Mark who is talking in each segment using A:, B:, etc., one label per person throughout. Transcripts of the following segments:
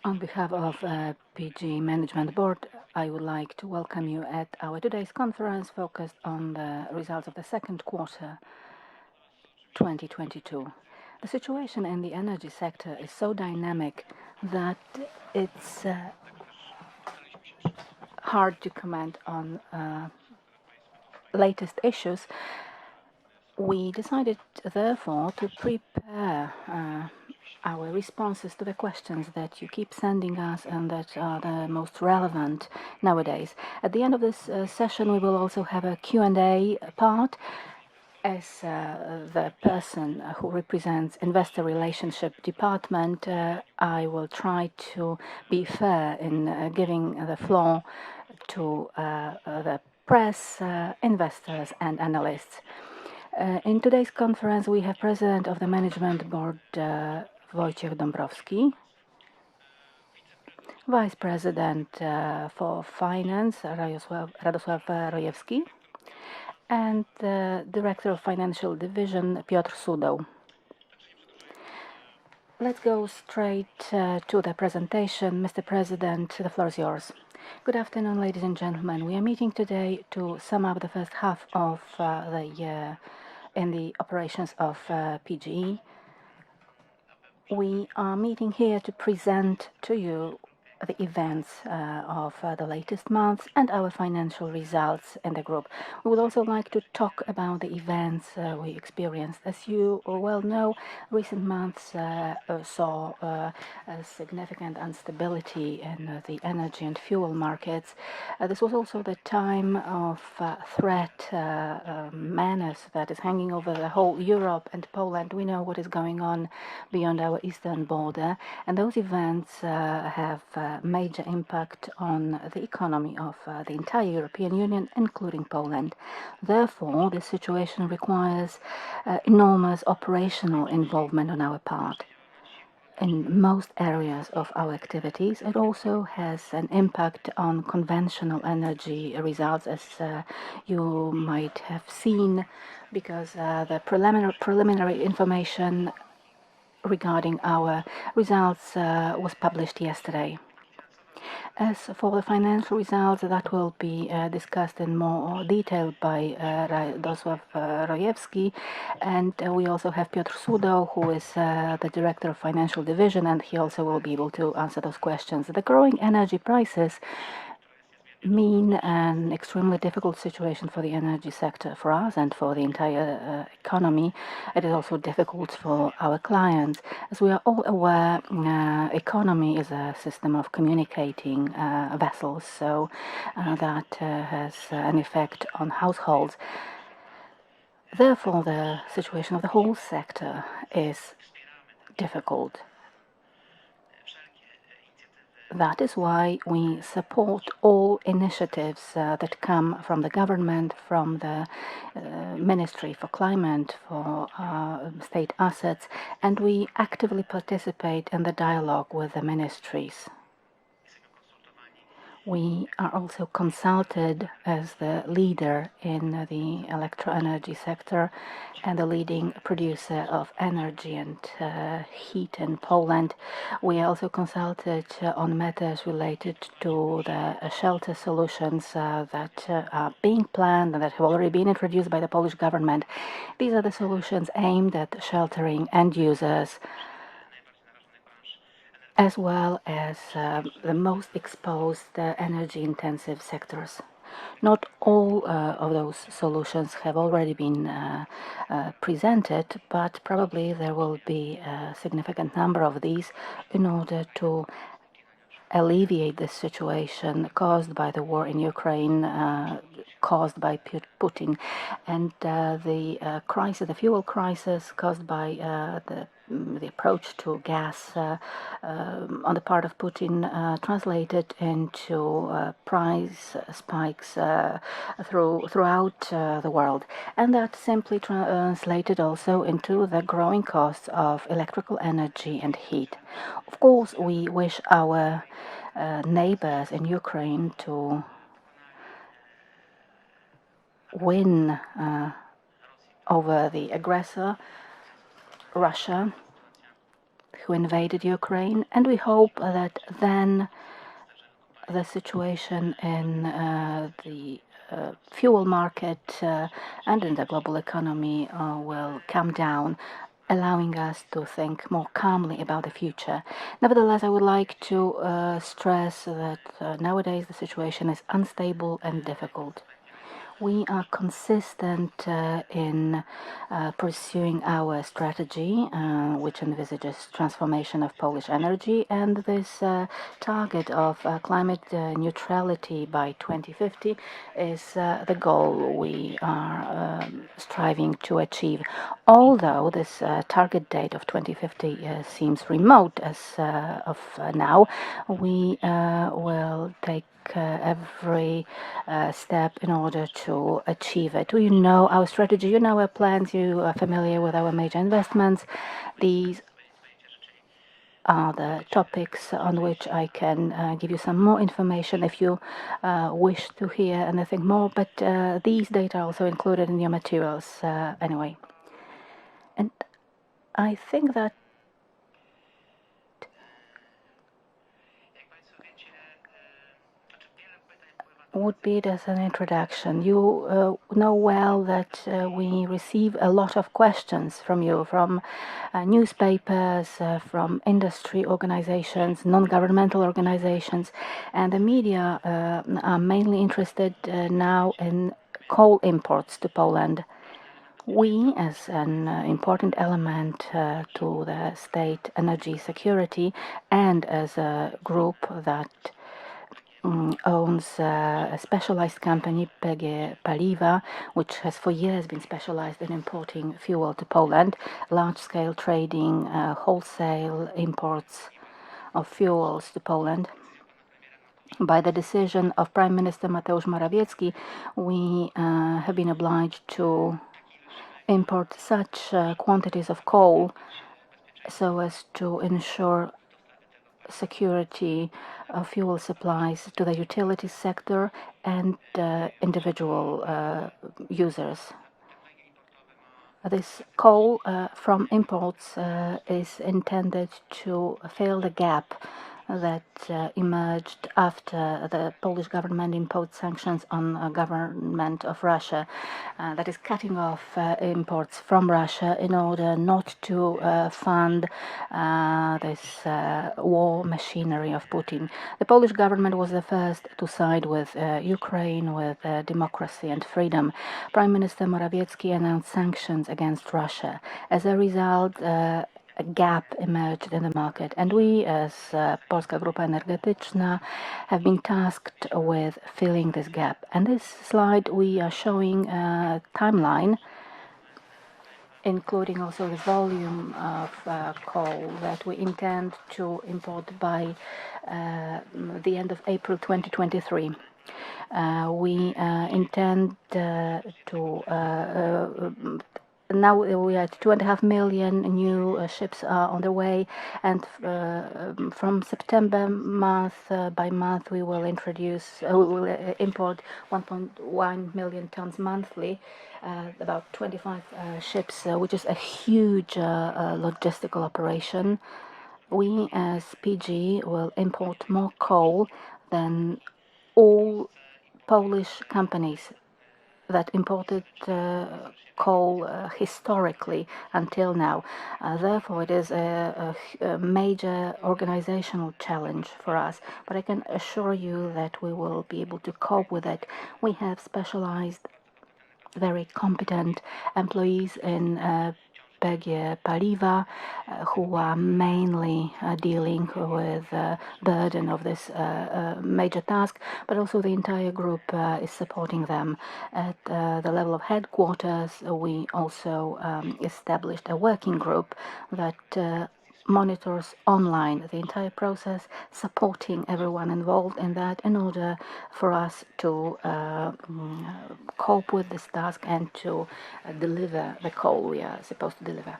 A: On behalf of PG Management Board, I would like to welcome you at our today's conference focused on the results of the second quarter 2022. The situation in the energy sector is so dynamic that it's hard to comment on latest issues. We decided, therefore, to prepare our responses to the questions that you keep sending us and that are the most relevant nowadays. At the end of this session, we will also have a Q&A part. As the person who represents Investor Relationship Department, I will try to be fair in giving the floor to the press, investors and analysts. In today's conference, we have President of the Management Board, Wojciech Dąbrowski, Vice President for Finance, Radosław Rojewski, and the Director of Financial Division, Piotr Sudoł. Let's go straight to the presentation. Mr. President, the floor is yours. Good afternoon, ladies and gentlemen. We are meeting today to sum up the first half of the year in the operations of PGE. We are meeting here to present to you the events of the latest months and our financial results in the group. We would also like to talk about the events we experienced. As you well know, recent months saw a significant instability in the energy and fuel markets. This was also the time of threat menace that is hanging over the whole Europe and Poland. We know what is going on beyond our eastern border, and those events have major impact on the economy of the entire European Union, including Poland. Therefore, this situation requires enormous operational involvement on our part. In most areas of our activities, it also has an impact on conventional energy results, as you might have seen, because the preliminary information regarding our results was published yesterday. As for the financial results, that will be discussed in more detail by Radosław Rojewski, and we also have Piotr Sudoł, who is the Director of Financial Division, and he also will be able to answer those questions. The growing energy prices mean an extremely difficult situation for the energy sector, for us and for the entire economy. It is also difficult for our clients. As we are all aware, economy is a system of communicating vessels, so that has an effect on households. Therefore, the situation of the whole sector is difficult. That is why we support all initiatives that come from the government, from the Ministry for Climate, for state assets, and we actively participate in the dialogue with the ministries. We are also consulted as the leader in the electro-energy sector and the leading producer of energy and heat in Poland. We are also consulted on matters related to the shelter solutions that are being planned and that have already been introduced by the Polish government. These are the solutions aimed at sheltering end users, as well as the most exposed energy-intensive sectors. Not all of those solutions have already been presented, but probably there will be a significant number of these in order to alleviate the situation caused by the war in Ukraine, caused by Putin, and the crisis, the fuel crisis caused by the approach to gas on the part of Putin translated into price spikes throughout the world. And that simply translated also into the growing costs of electrical energy and heat. Of course, we wish our neighbors in Ukraine to win over the aggressor, Russia, who invaded Ukraine, and we hope that then the situation in the fuel market and in the global economy will calm down, allowing us to think more calmly about the future. Nevertheless, I would like to stress that nowadays the situation is unstable and difficult. We are consistent in pursuing our strategy, which envisages transformation of Polish energy, and this target of climate neutrality by 2050 is the goal we are striving to achieve. Although this target date of 2050 seems remote as of now, we will take every step in order to achieve it. You know our strategy, you know our plans, you are familiar with our major investments. These are the topics on which I can give you some more information if you wish to hear anything more, but these data are also included in your materials anyway. And I think that would be it as an introduction. You know well that we receive a lot of questions from you, from newspapers, from industry organizations, non-governmental organizations, and the media are mainly interested now in coal imports to Poland. We, as an important element to the state energy security and as a group that owns a specialized company, PG Paliwa, which has for years been specialized in importing fuel to Poland, large-scale trading, wholesale imports of fuels to Poland. By the decision of Prime Minister Mateusz Morawiecki, we have been obliged to import such quantities of coal so as to ensure security of fuel supplies to the utility sector and individual users. This coal from imports is intended to fill the gap that emerged after the Polish government imposed sanctions on the government of Russia, that is cutting off imports from Russia in order not to fund this war machinery of Putin. The Polish government was the first to side with Ukraine, with democracy and freedom. Prime Minister Morawiecki announced sanctions against Russia. As a result, a gap emerged in the market, and we, as Polska Grupa Energetyczna, have been tasked with filling this gap. And this slide, we are showing a timeline, including also the volume of coal that we intend to import by the end of April 2023. We intend to now we are at 2.5 million new ships are on the way, and from September month by month we will import 1.1 million tons monthly, about 25 ships, which is a huge logistical operation. We as PG will import more coal than all Polish companies that imported coal historically until now. Therefore, it is a major organizational challenge for us, but I can assure you that we will be able to cope with it. We have specialized, very competent employees in PG Paliwa, who are mainly dealing with the burden of this major task, but also the entire group is supporting them. At the level of headquarters, we also established a working group that monitors online the entire process, supporting everyone involved in that in order for us to cope with this task and to deliver the coal we are supposed to deliver.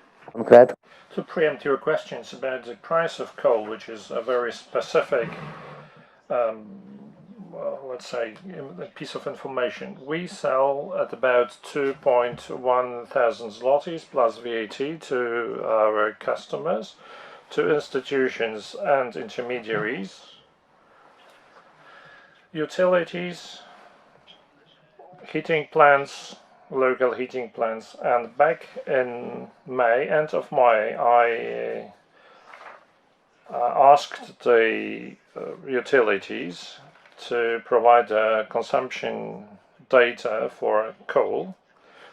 B: To preempt your questions about the price of coal, which is a very specific let's say, a piece of information. We sell at about 2.1 thousand zlotys plus VAT to our customers to institutions and intermediaries, utilities, heating plants, local heating plants, and back in May, end of May, I asked the utilities to provide consumption data for coal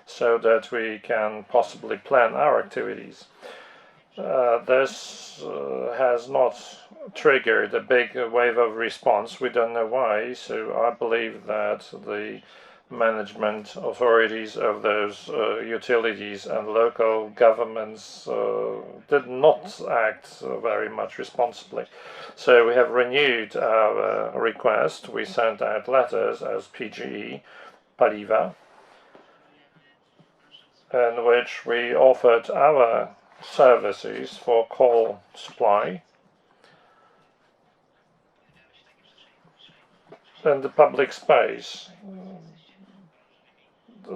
B: so that we can possibly plan our activities. This has not triggered a big wave of response. We don't know why, so I believe that the management authorities of those utilities and local governments did not act very much responsibly. So we have renewed our request. We sent out letters as PGE, Paliwa, in which we offered our services for coal supply in the public space. It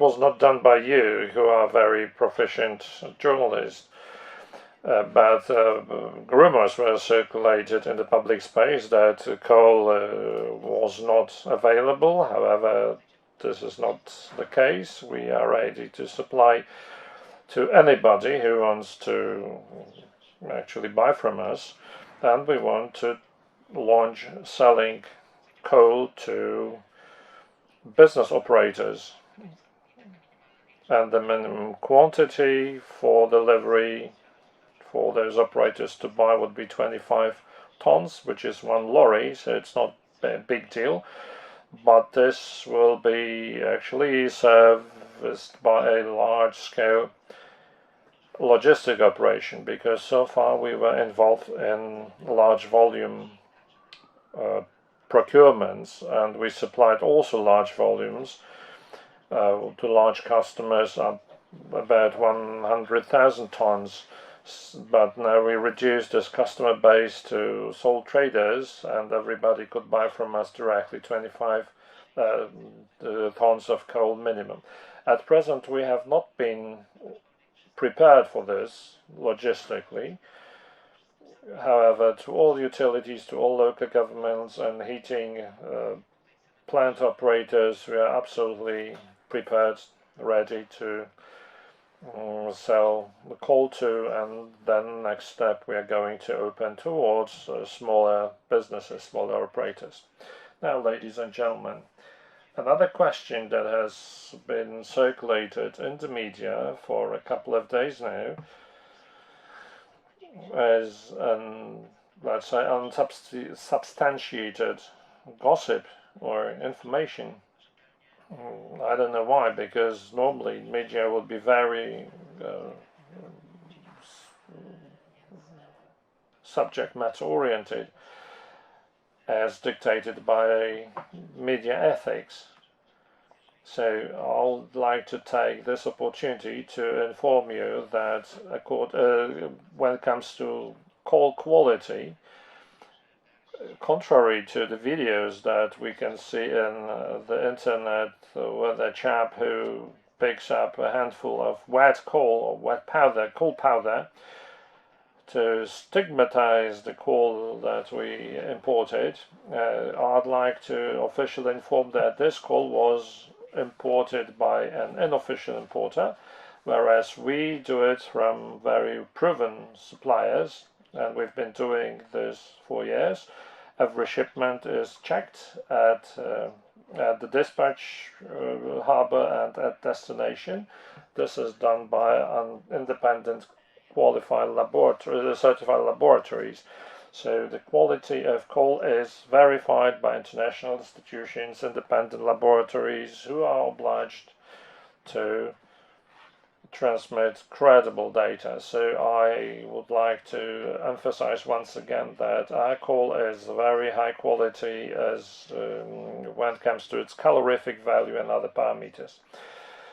B: was not done by you, who are very proficient journalists, but rumors were circulated in the public space that coal was not available. However, this is not the case. We are ready to supply to anybody who wants to actually buy from us, and we want to launch selling coal to business operators, and the minimum quantity for delivery for those operators to buy would be 25 tons, which is one lorry, so it's not a big deal. But this will be actually serviced by a large-scale logistic operation, because so far we were involved in large volume procurements, and we supplied also large volumes to large customers, about 100,000 tons. But now we reduced this customer base to sole traders, and everybody could buy from us directly 25 tons of coal minimum. At present, we have not been prepared for this logistically. However, to all utilities, to all local governments and heating plant operators, we are absolutely prepared, ready to sell the coal to, and then next step we are going to open towards smaller businesses, smaller operators. Now, ladies and gentlemen, another question that has been circulated in the media for a couple of days now is let's say unsubstantiated gossip or information. I don't know why, because normally media would be very subject matter oriented, as dictated by media ethics. So I would like to take this opportunity to inform you that when it comes to coal quality, contrary to the videos that we can see in the internet with a chap who picks up a handful of wet coal or wet powder, coal powder, to stigmatize the coal that we imported, I'd like to officially inform that this coal was imported by an unofficial importer, whereas we do it from very proven suppliers, and we've been doing this for years. Every shipment is checked at the dispatch harbor and at destination. This is done by an independent qualified laboratory, certified laboratories. So the quality of coal is verified by international institutions, independent laboratories, who are obliged to transmit credible data. So I would like to emphasize once again that our coal is very high quality as when it comes to its calorific value and other parameters.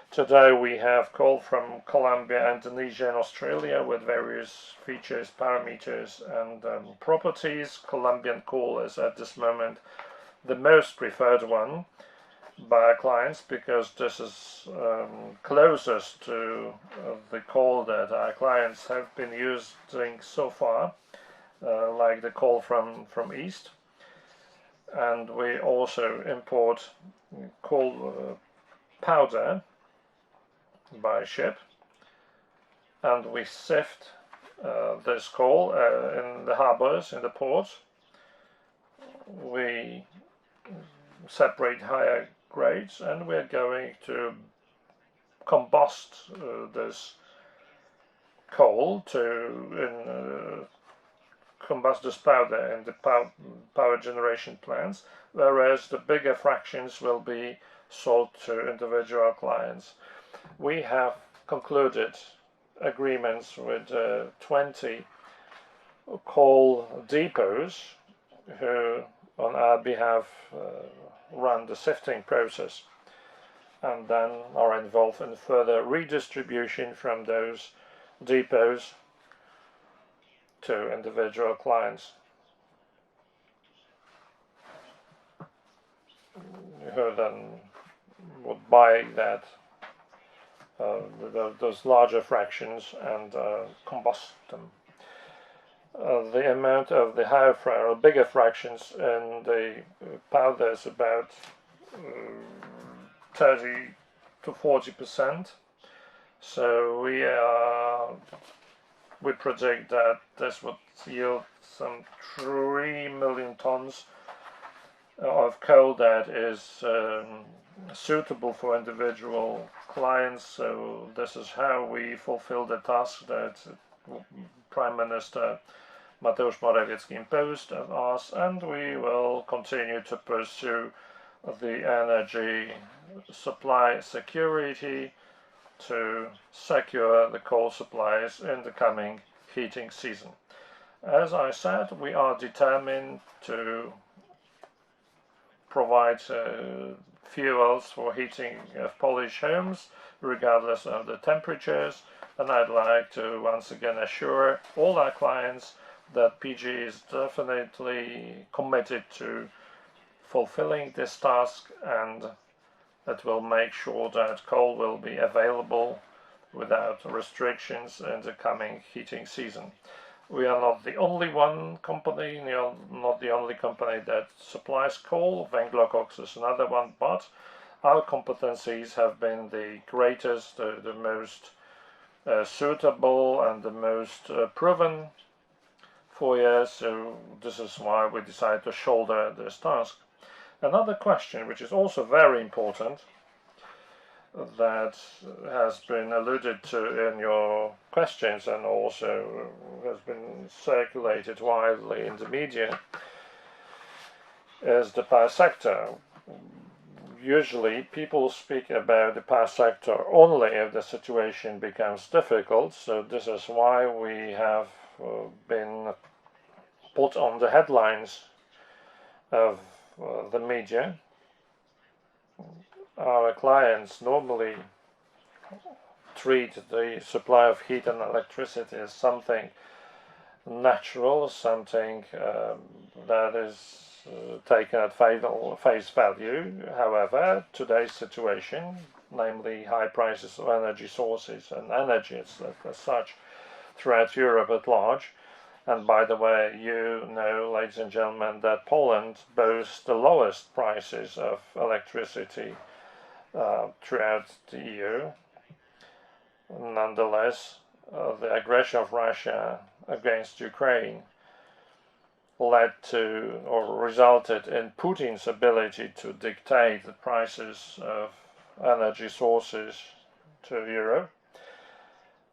B: Today we have coal from Colombia, Indonesia and Australia with various features, parameters and properties. Colombian coal is at this moment the most preferred one, by our clients, because this is closest to the coal that our clients have been using so far, like the coal from east. And we also import coal powder by ship, and we sift this coal in the harbors, in the ports. We separate higher grades, and we're going to combust this coal combust this powder in the power generation plants, whereas the bigger fractions will be sold to individual clients. We have concluded agreements with 20 coal depots who on our behalf run the sifting process, and then are involved in further redistribution from those depots to individual clients who then would buy those larger fractions and combust them. The amount of the bigger fractions in the powder is about 30 to 40%. So we predict that this would yield some 3 million tons of coal that is suitable for individual clients. So this is how we fulfill the task that Prime Minister Mateusz Morawiecki imposed on us, and we will continue to pursue the energy supply security to secure the coal supplies in the coming heating season. As I said, we are determined to provide fuels for heating of Polish homes, regardless of the temperatures, and I'd like to once again assure all our clients that PG is definitely committed to fulfilling this task, and that will make sure that coal will be available without restrictions in the coming heating season. We are not the only company that supplies coal. Węglokoks is another one, but our competencies have been the greatest, the most suitable and the most proven for years, so this is why we decided to shoulder this task. Another question, which is also very important, that has been alluded to in your questions and also has been circulated widely in the media, is the power sector. Usually people speak about the power sector only if the situation becomes difficult, so this is why we have been put on the headlines of the media. Our clients normally treat the supply of heat and electricity as something natural, something that is taken at face value. However, today's situation, namely high prices of energy sources and energy as such throughout Europe at large, and by the way, you know, ladies and gentlemen, that Poland boasts the lowest prices of electricity throughout the EU. Nonetheless, the aggression of Russia against Ukraine led to or resulted in Putin's ability to dictate the prices of energy sources to Europe.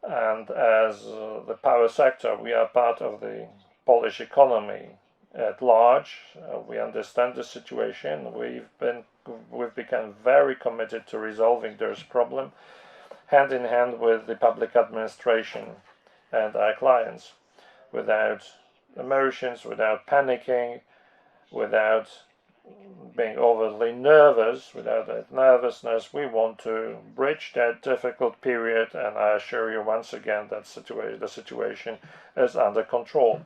B: And as the power sector, we are part of the Polish economy at large. We understand the situation. We've become very committed to resolving this problem, hand in hand with the public administration and our clients, without emotions, without panicking, without being overly nervous. Without that nervousness, we want to bridge that difficult period, and I assure you once again that the situation is under control.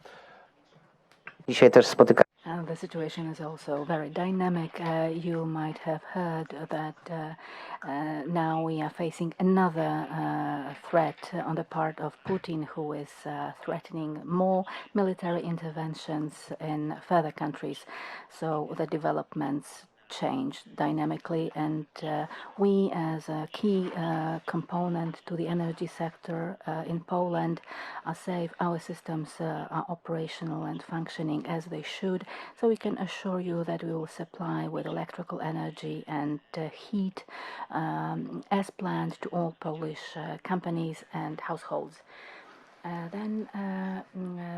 A: The situation is also very dynamic. You might have heard that now we are facing another threat on the part of Putin, who is threatening more military interventions in further countries. So the developments change dynamically, and we, as a key component to the energy sector in Poland, are safe. Our systems are operational and functioning as they should, so we can assure you that we will supply with electrical energy and heat as planned to all Polish companies and households.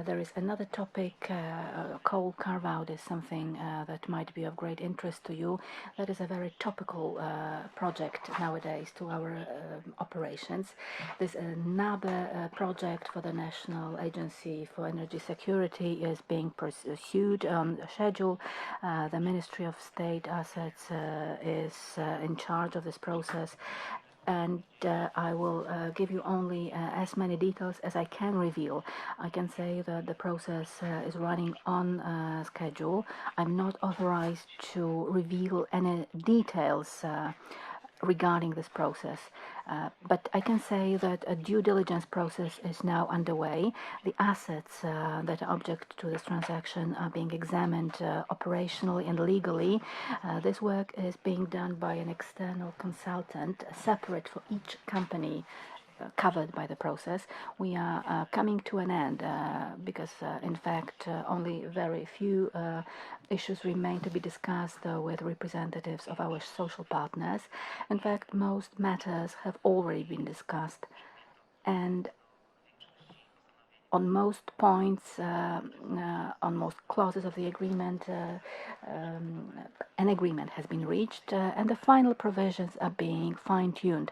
A: There is another topic. Coal carve-out is something that might be of great interest to you. That is a very topical project nowadays to our operations. This another project for the National Agency for Energy Security is being pursued on schedule. The Ministry of State Assets is in charge of this process, and I will give you only as many details as I can reveal. I can say that the process is running on schedule. I'm not authorized to reveal any details regarding this process. But I can say that a due diligence process is now underway. The assets that are object to this transaction are being examined operationally and legally. This work is being done by an external consultant, separate for each company covered by the process. We are coming to an end because, in fact, only very few issues remain to be discussed with representatives of our social partners. In fact, most matters have already been discussed, and on most points, on most clauses of the agreement, an agreement has been reached, and the final provisions are being fine-tuned.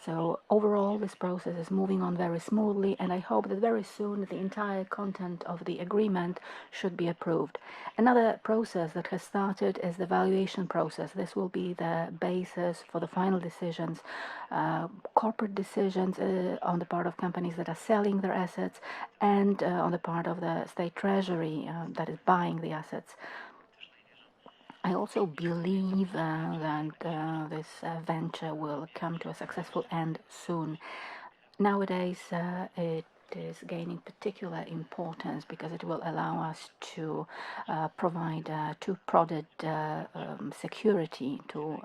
A: So overall, this process is moving on very smoothly, and I hope that very soon the entire content of the agreement should be approved. Another process that has started is the valuation process. This will be the basis for the final decisions, corporate decisions on the part of companies that are selling their assets, and on the part of the state treasury that is buying the assets. I also believe that this venture will come to a successful end soon. Nowadays, it is gaining particular importance because it will allow us to provide two-product security to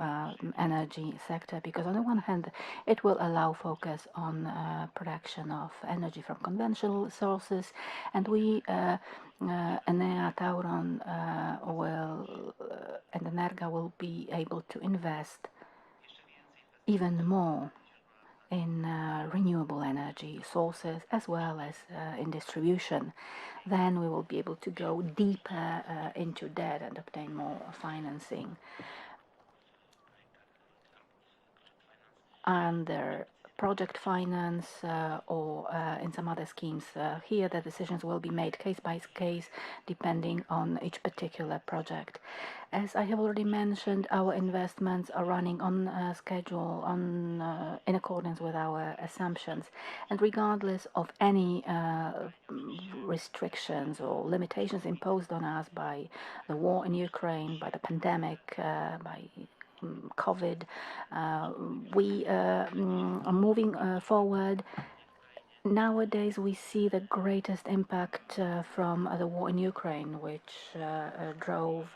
A: energy sector, because on the one hand it will allow focus on production of energy from conventional sources, and we Enea, Tauron and Energa will be able to invest even more in renewable energy sources as well as in distribution. Then we will be able to go deeper into debt and obtain more financing. Under project finance or in some other schemes, here the decisions will be made case by case depending on each particular project. As I have already mentioned, our investments are running on schedule, in accordance with our assumptions, and regardless of any restrictions or limitations imposed on us by the war in Ukraine, by the pandemic, by COVID, we are moving forward. Nowadays, we see the greatest impact from the war in Ukraine, which drove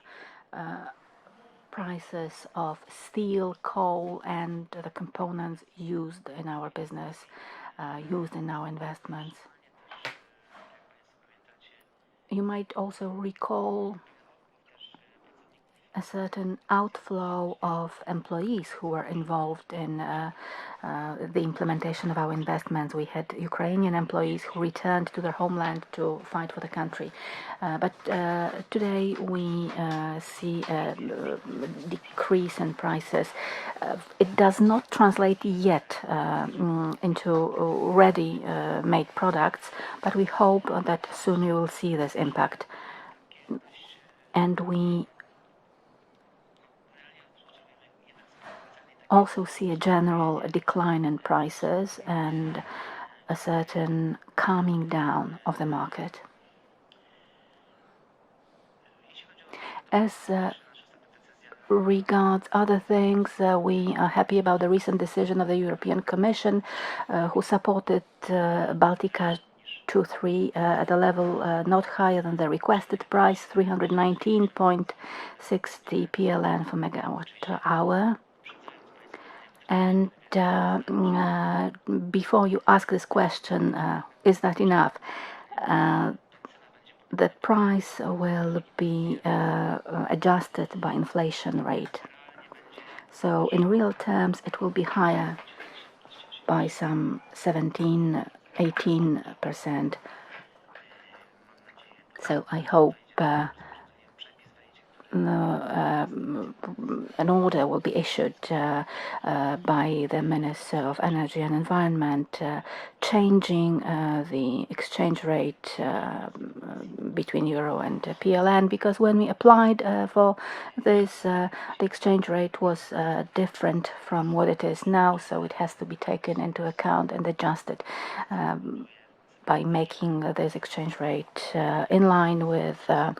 A: prices of steel, coal, and the components used in our business, used in our investments. You might also recall a certain outflow of employees who were involved in the implementation of our investments. We had Ukrainian employees who returned to their homeland to fight for the country. But today we see a decrease in prices. It does not translate yet into ready-made products, but we hope that soon we will see this impact. And we also see a general decline in prices and a certain calming down of the market. As regards other things, we are happy about the recent decision of the European Commission, who supported Baltica 2-3 at a level not higher than the requested price, 319.60 PLN for megawatt hour. And before you ask this question, is that enough? The price will be adjusted by inflation rate. So in real terms, it will be higher by some 17–18%. So I hope an order will be issued by the Minister of Energy and Environment, changing the exchange rate between euro and PLN, because when we applied for this, the exchange rate was different from what it is now, so it has to be taken into account and adjusted by making this exchange rate in line with the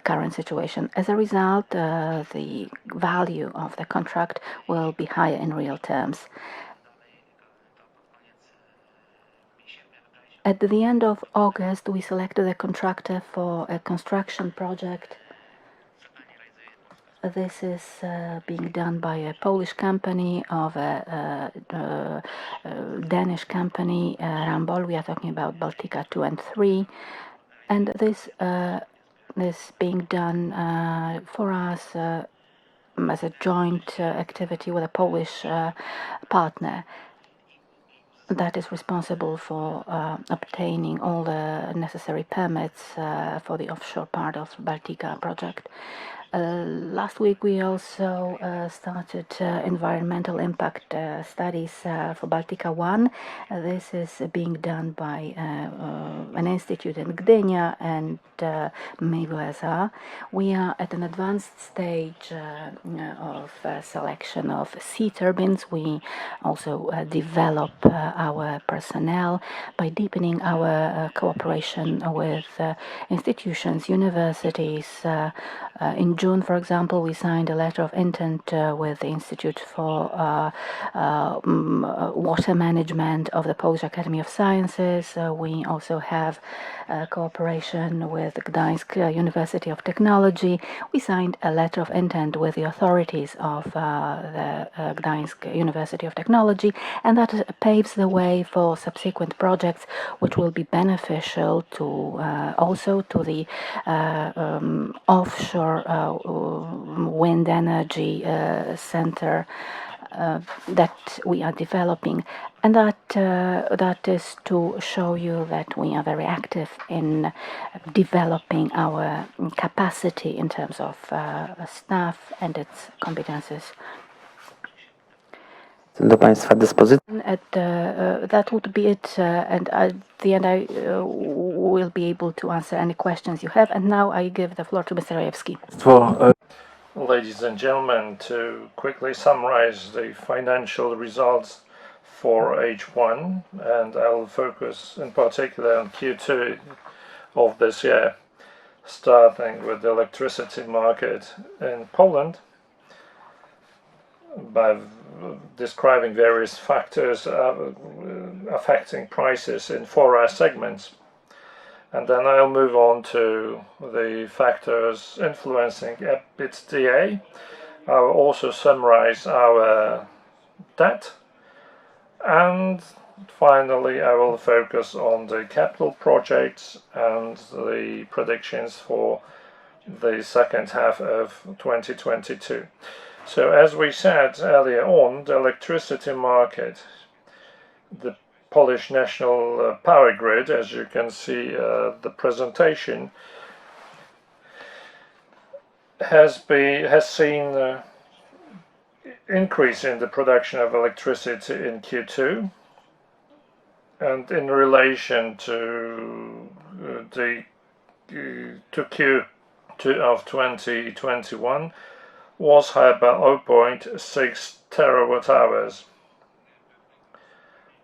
A: current situation. As a result, the value of the contract will be higher in real terms. At the end of August, we selected a contractor for a construction project. This is being done by a Polish company of a Danish company, Rambol. We are talking about Baltica 2 and 3. And this is being done for us as a joint activity with a Polish partner that is responsible for obtaining all the necessary permits for the offshore part of Baltica project. Last week we also started environmental impact studies for Baltica 1. This is being done by an institute in Gdynia and MEWSA. We are at an advanced stage of selection of sea turbines. We also develop our personnel by deepening our cooperation with institutions, universities. In June, for example, we signed a letter of intent with the Institute for Water Management of the Polish Academy of Sciences. We also have cooperation with Gdańsk University of Technology. We signed a letter of intent with the authorities of the Gdańsk University of Technology, and that paves the way for subsequent projects which will be beneficial to also to the offshore wind energy center that we are developing, and that is to show you that we are very active in developing our capacity in terms of staff and its competences.
C: Do Państwa dyspozycji.
A: That would be it, and at the end I will be able to answer any questions you have. And now I give the floor to Mr. Rajewski.
B: Ladies and gentlemen, to quickly summarize the financial results for H1, and I'll focus in particular on Q2 of this year, starting with the electricity market in Poland, by describing various factors affecting prices in 4 segments. And then I'll move on to the factors influencing EBITDA. I'll also summarize our debt. And finally, I will focus on the capital projects and the predictions for the second half of 2022. So as we said earlier on, the electricity market, the Polish national power grid, as you can see the presentation, has seen increase in the production of electricity in Q2, and in relation to Q2 of 2021 was higher by 0.6 terawatt hours,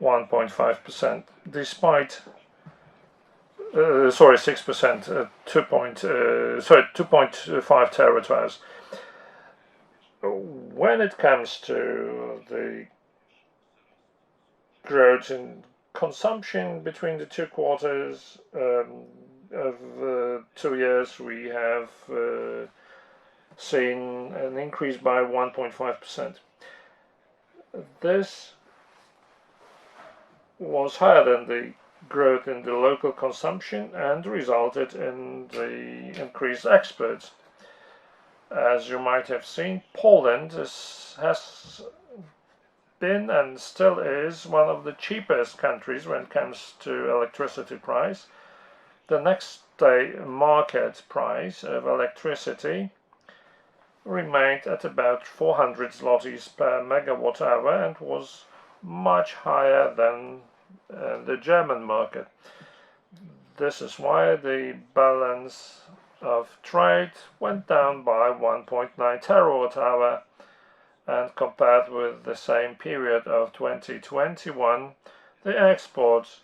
B: 1.5%, despite sorry, 6%, 2.5 terawatt hours. When it comes to the growth in consumption between the two quarters of 2 years, we have seen an increase by 1.5%. This was higher than the growth in the local consumption and resulted in the increased exports. As you might have seen, Poland has been and still is one of the cheapest countries when it comes to electricity price. The next day market price of electricity remained at about 400 zlotys per megawatt hour and was much higher than the German market. This is why the balance of trade went down by 1.9 terawatt hour, and compared with the same period of 2021, the exports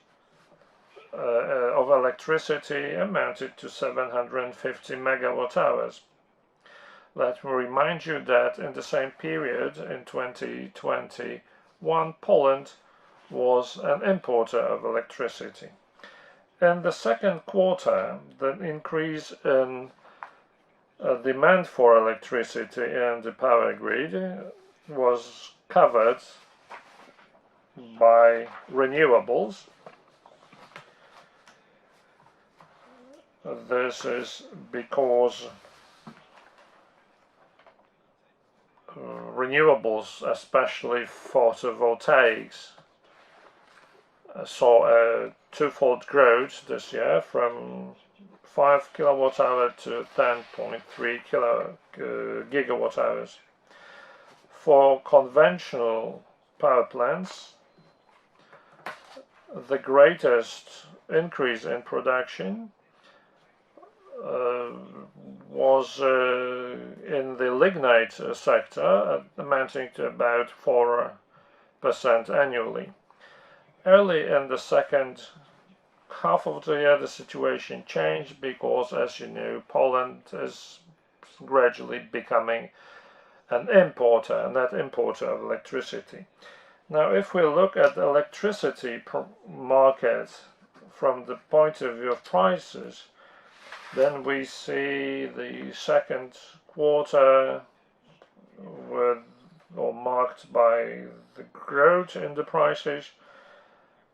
B: of electricity amounted to 750 megawatt hours. Let me remind you that in the same period in 2021, Poland was an importer of electricity. In the second quarter, the increase in demand for electricity in the power grid was covered by renewables. This is because renewables, especially photovoltaics, saw a twofold growth this year from 5 kilowatt hour to 10.3 gigawatt hours. For conventional power plants, the greatest increase in production was in the lignite sector, amounting to about 4% annually. Early in the second half of the year, the situation changed because, as you know, Poland is gradually becoming a net importer of electricity. Now, if we look at the electricity market from the point of view of prices, then we see the second quarter marked by the growth in the prices.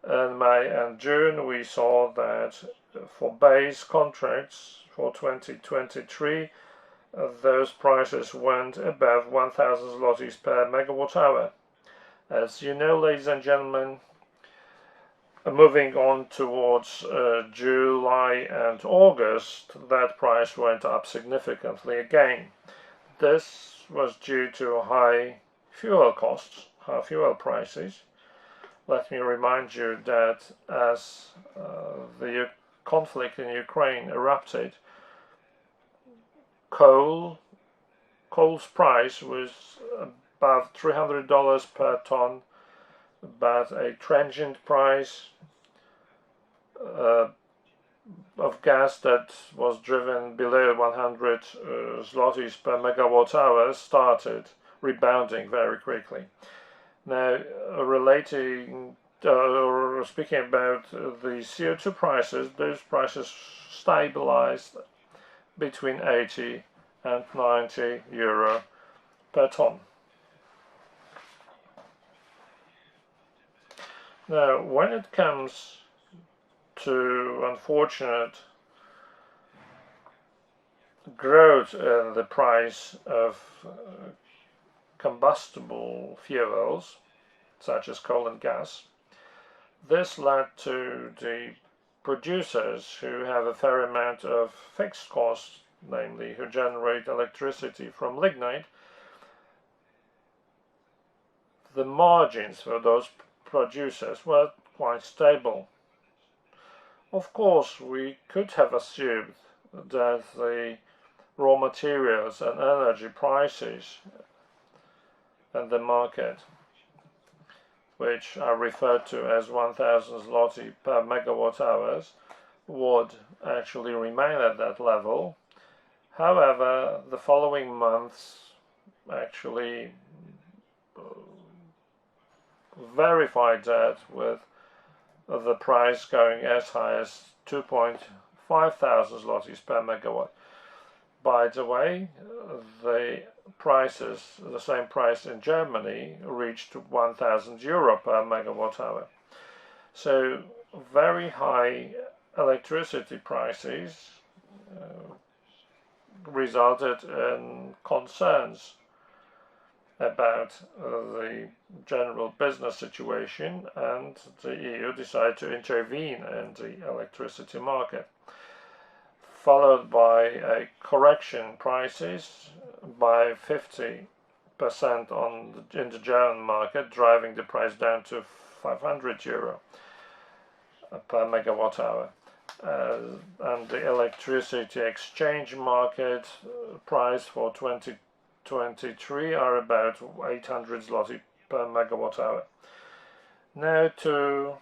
B: In May and June, we saw that for base contracts for 2023, those prices went above 1,000 zlotys per megawatt hour. As you know, ladies and gentlemen, moving on towards July and August, that price went up significantly again. This was due to high fuel costs, high fuel prices. Let me remind you that as the conflict in Ukraine erupted, coal's price was above $300 per ton, but a transient price of gas that was driven below 100 zlotys per megawatt hour started rebounding very quickly. Now, speaking about the CO2 prices, those prices stabilized between 80 and 90 euro per ton. Now, when it comes to unfortunate growth in the price of combustible fuels, such as coal and gas, this led to the producers who have a fair amount of fixed costs, namely who generate electricity from lignite. The margins for those producers were quite stable. Of course, we could have assumed that the raw materials and energy prices in the market, which are referred to as 1,000 zloty per megawatt hours, would actually remain at that level. However, the following months actually verified that, with the price going as high as 2.5 thousand zlotys per megawatt. By the way, the same price in Germany reached 1,000 euro per megawatt hour. So very high electricity prices resulted in concerns about the general business situation, and the EU decided to intervene in the electricity market, followed by a correction prices by 50% in the German market, driving the price down to 500 euro per megawatt hour. And the electricity exchange market price for 2023 are about 800 zloty per megawatt hour. Now, to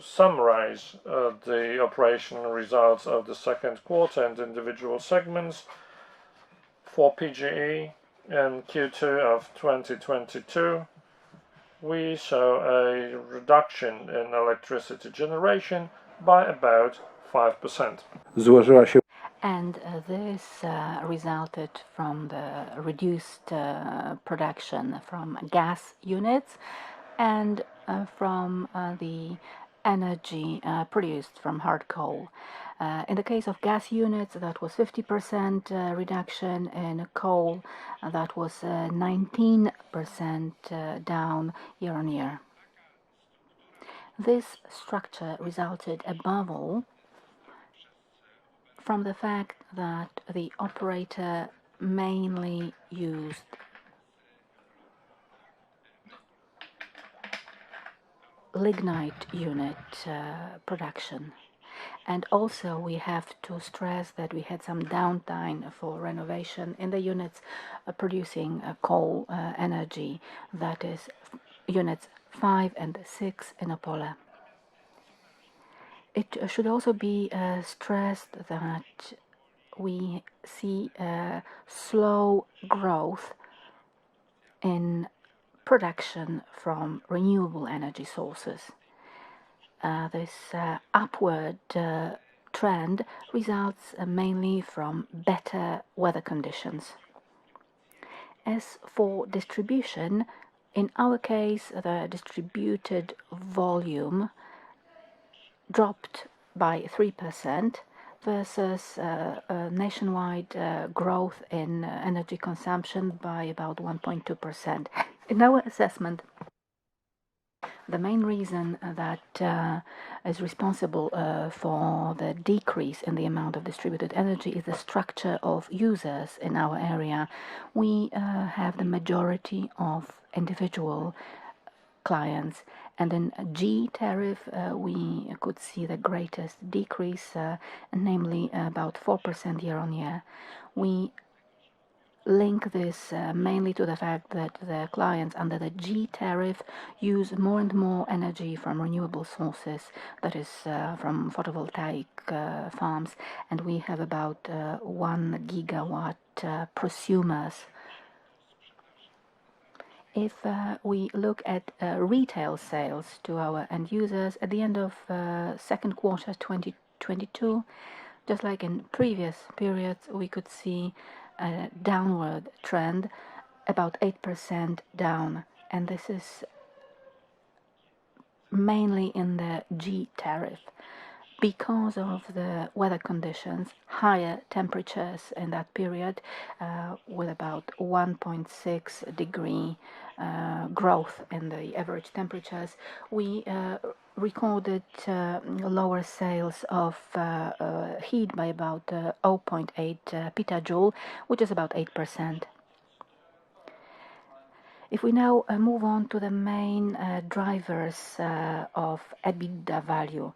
B: summarize the operational results of the second quarter and individual segments, for PGE in Q2 of 2022, we saw a reduction in electricity generation by about 5%.
C: Złożyła się
A: And this resulted from the reduced production from gas units and from the energy produced from hard coal. In the case of gas units, that was 50% reduction. In coal, that was 19% down year on year. This structure resulted above all from the fact that the operator mainly used lignite unit production. And also we have to stress that we had some downtime for renovation in the units producing coal energy, that is units 5 and 6 in Opole. It should also be stressed that we see a slow growth in production from renewable energy sources. This upward trend results mainly from better weather conditions. As for distribution, in our case, the distributed volume dropped by 3% versus a nationwide growth in energy consumption by about 1.2%. In our assessment, the main reason that is responsible for the decrease in the amount of distributed energy is the structure of users in our area. We have the majority of individual clients, and in G tariff we could see the greatest decrease, namely about 4% year on year. We link this mainly to the fact that the clients under the G tariff use more and more energy from renewable sources, that is from photovoltaic farms, and we have about 1 gigawatt prosumers. If we look at retail sales to our end users at the end of second quarter 2022, just like in previous periods, we could see a downward trend, about 8% down, and this is mainly in the G tariff. Because of the weather conditions, higher temperatures in that period, with about 1.6 degree growth in the average temperatures, we recorded lower sales of heat by about 0.8 petajoule, which is about 8%. If we now move on to the main drivers of EBITDA value,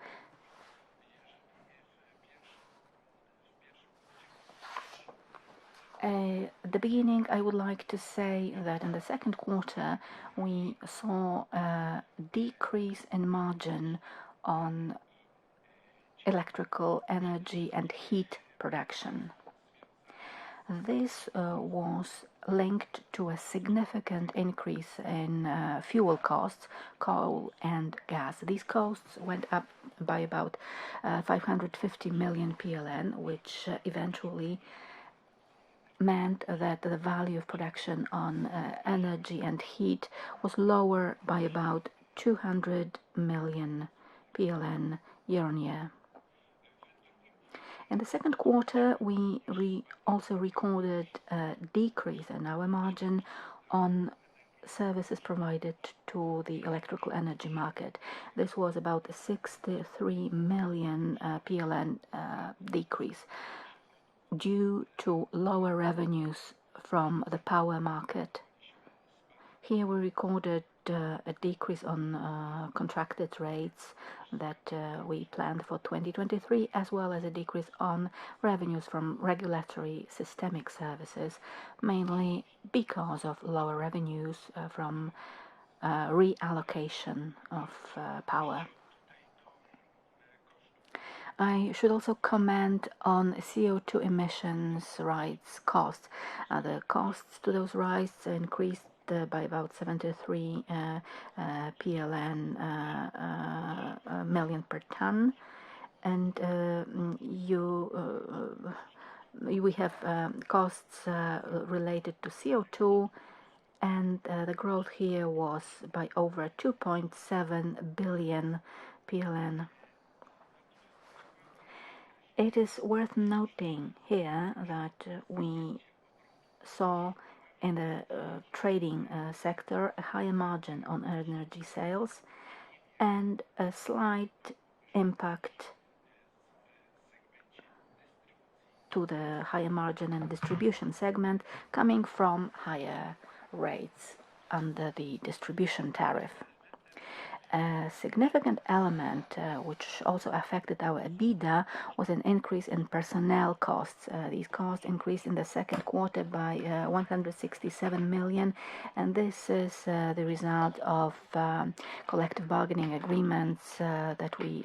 A: at the beginning, I would like to say that in the second quarter we saw a decrease in margin on electrical energy and heat production. This was linked to a significant increase in fuel costs, coal and gas. These costs went up by about 550 million PLN, which eventually meant that the value of production on energy and heat was lower by about 200 million PLN year on year. In the second quarter, we also recorded a decrease in our margin on services provided to the electrical energy market. This was about a 63 million PLN decrease due to lower revenues from the power market. Here we recorded a decrease on contracted rates that we planned for 2023, as well as a decrease on revenues from regulatory systemic services, mainly because of lower revenues from reallocation of power. I should also comment on CO2 emissions rights costs. The costs to those rights increased by about 73 PLN million per ton, and we have costs related to CO2, and the growth here was by over 2.7 billion PLN. It is worth noting here that we saw in the trading sector a higher margin on energy sales and a slight impact to the higher margin and distribution segment coming from higher rates under the distribution tariff. A significant element which also affected our EBITDA was an increase in personnel costs. These costs increased in the second quarter by 167 million, and this is the result of collective bargaining agreements that we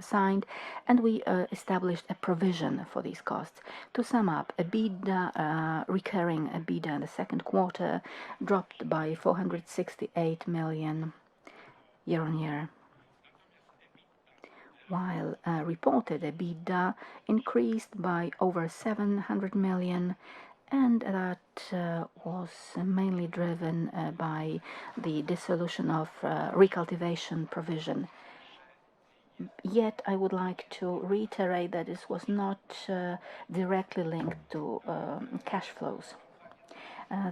A: signed, and we established a provision for these costs. To sum up, EBITDA, recurring EBITDA in the second quarter dropped by 468 million year on year, while reported EBITDA increased by over 700 million, and that was mainly driven by the dissolution of recultivation provision. Yet I would like to reiterate that this was not directly linked to cash flows.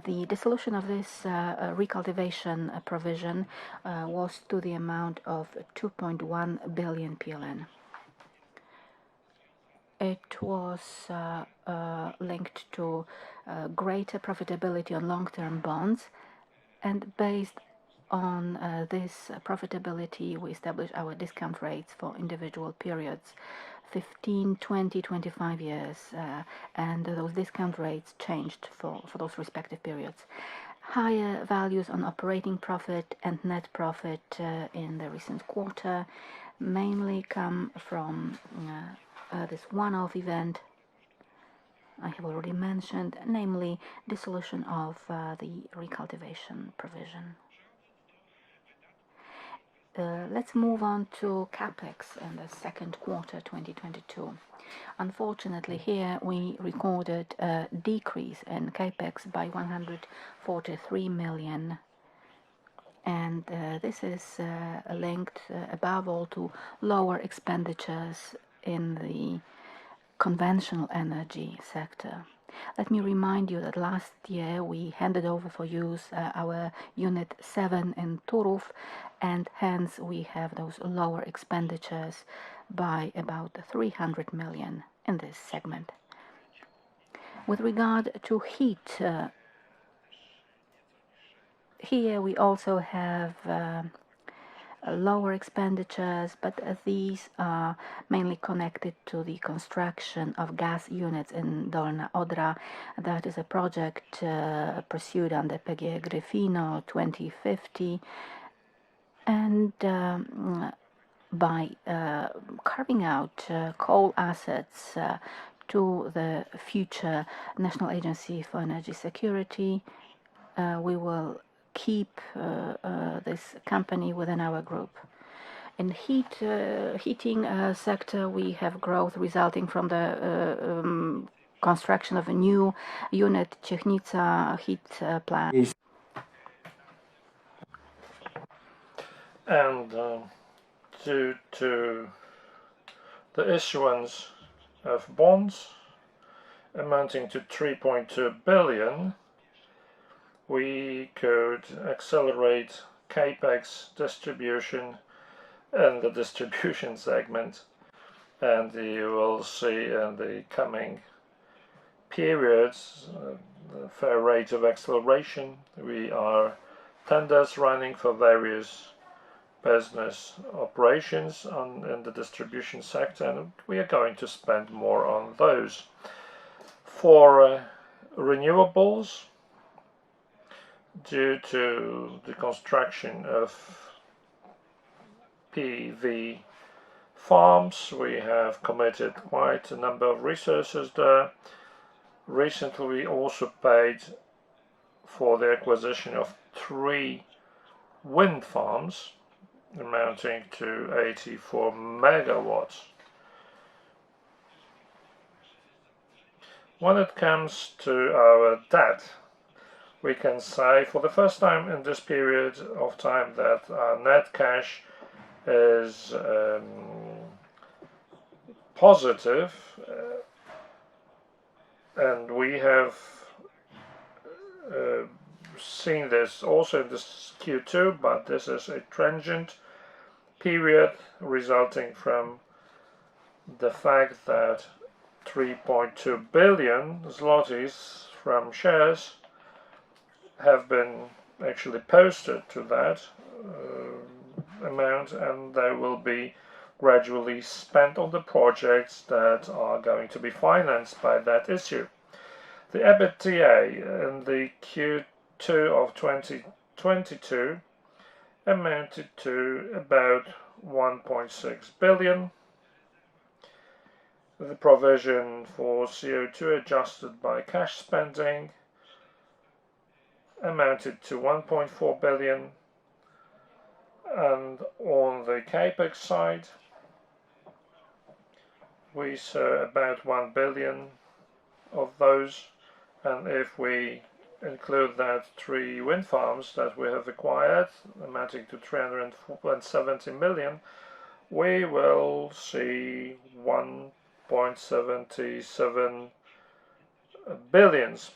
A: The dissolution of this recultivation provision was to the amount of 2.1 billion PLN. It was linked to greater profitability on long-term bonds, and based on this profitability, we established our discount rates for individual periods, 15, 20, 25 years, and those discount rates changed for those respective periods. Higher values on operating profit and net profit in the recent quarter mainly come from this one-off event I have already mentioned, namely dissolution of the recultivation provision. Let's move on to Capex in the second quarter 2022. Unfortunately, here we recorded a decrease in Capex by 143 million, and this is linked above all to lower expenditures in the conventional energy sector. Let me remind you that last year we handed over for use our Unit 7 in Turów, and hence we have those lower expenditures by about 300 million in this segment. With regard to heat, here we also have lower expenditures, but these are mainly connected to the construction of gas units in Dolna Odra. That is a project pursued under PGE Gryfino 2050, and by carving out coal assets to the future National Agency for Energy Security, we will keep this company within our group. In heating sector, we have growth resulting from the construction of a new unit, Chiechnica heat plant.
B: And due to the issuance of bonds amounting to 3.2 billion, we could accelerate Capex distribution in the distribution segment, and you will see in the coming periods the fair rate of acceleration. We are tenders running for various business operations in the distribution sector, and we are going to spend more on those. For renewables, due to the construction of PV farms, we have committed quite a number of resources there. Recently, we also paid for the acquisition of 3 wind farms amounting to 84 megawatts. When it comes to our debt, we can say for the first time in this period of time that our net cash is positive, and we have seen this also in this Q2, but this is a transient period resulting from the fact that 3.2 billion zlotys from shares have been actually posted to that amount, and they will be gradually spent on the projects that are going to be financed by that issue. The EBITDA in the Q2 of 2022 amounted to about 1.6 billion. The provision for CO2 adjusted by cash spending amounted to 1.4 billion, and on the Capex side we saw about 1 billion of those, and if we include that 3 wind farms that we have acquired amounting to 370 million, we will see 1.77 billions.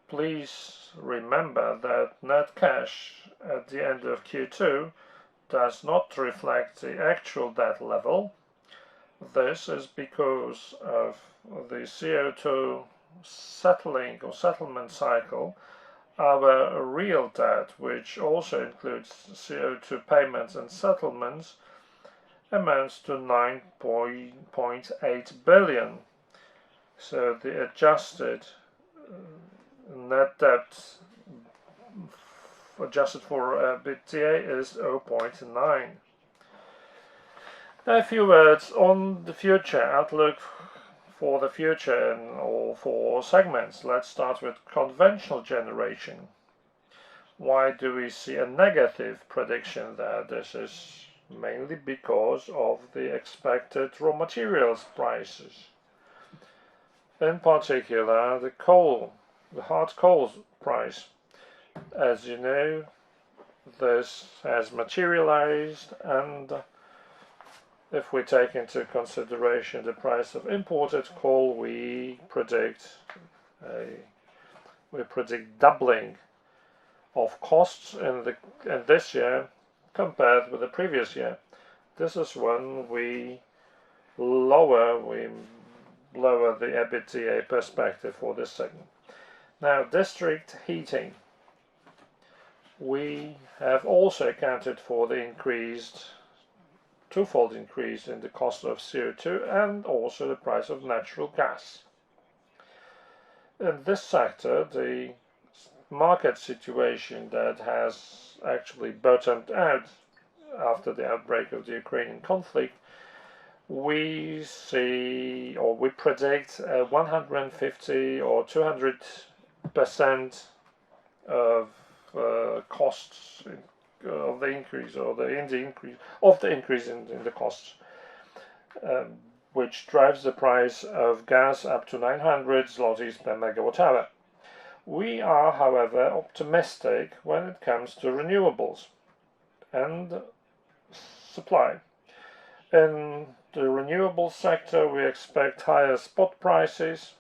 B: Please remember that net cash at the end of Q2 does not reflect the actual debt level. This is because of the CO2 settlement cycle. Our real debt, which also includes CO2 payments and settlements, amounts to 9.8 billion. So the adjusted net debt adjusted for EBITDA is 0.9. Now a few words on the future outlook for the future in all 4 segments. Let's start with conventional generation. Why do we see a negative prediction there? This is mainly because of the expected raw materials prices. In particular, the hard coal price. As you know, this has materialized, and if we take into consideration the price of imported coal, we predict doubling of costs in this year compared with the previous year. This is when we lower the EBITDA perspective for this segment. Now, district heating. We have also accounted for the twofold increase in the cost of CO2 and also the price of natural gas. In this sector, the market situation that has actually bottomed out after the outbreak of the Ukrainian conflict, we see or we predict 150 or 200% of costs of the increase or the increase in the costs, which drives the price of gas up to 900 zlotys per megawatt hour. We are, however, optimistic when it comes to renewables and supply. In the renewable sector, we expect higher spot prices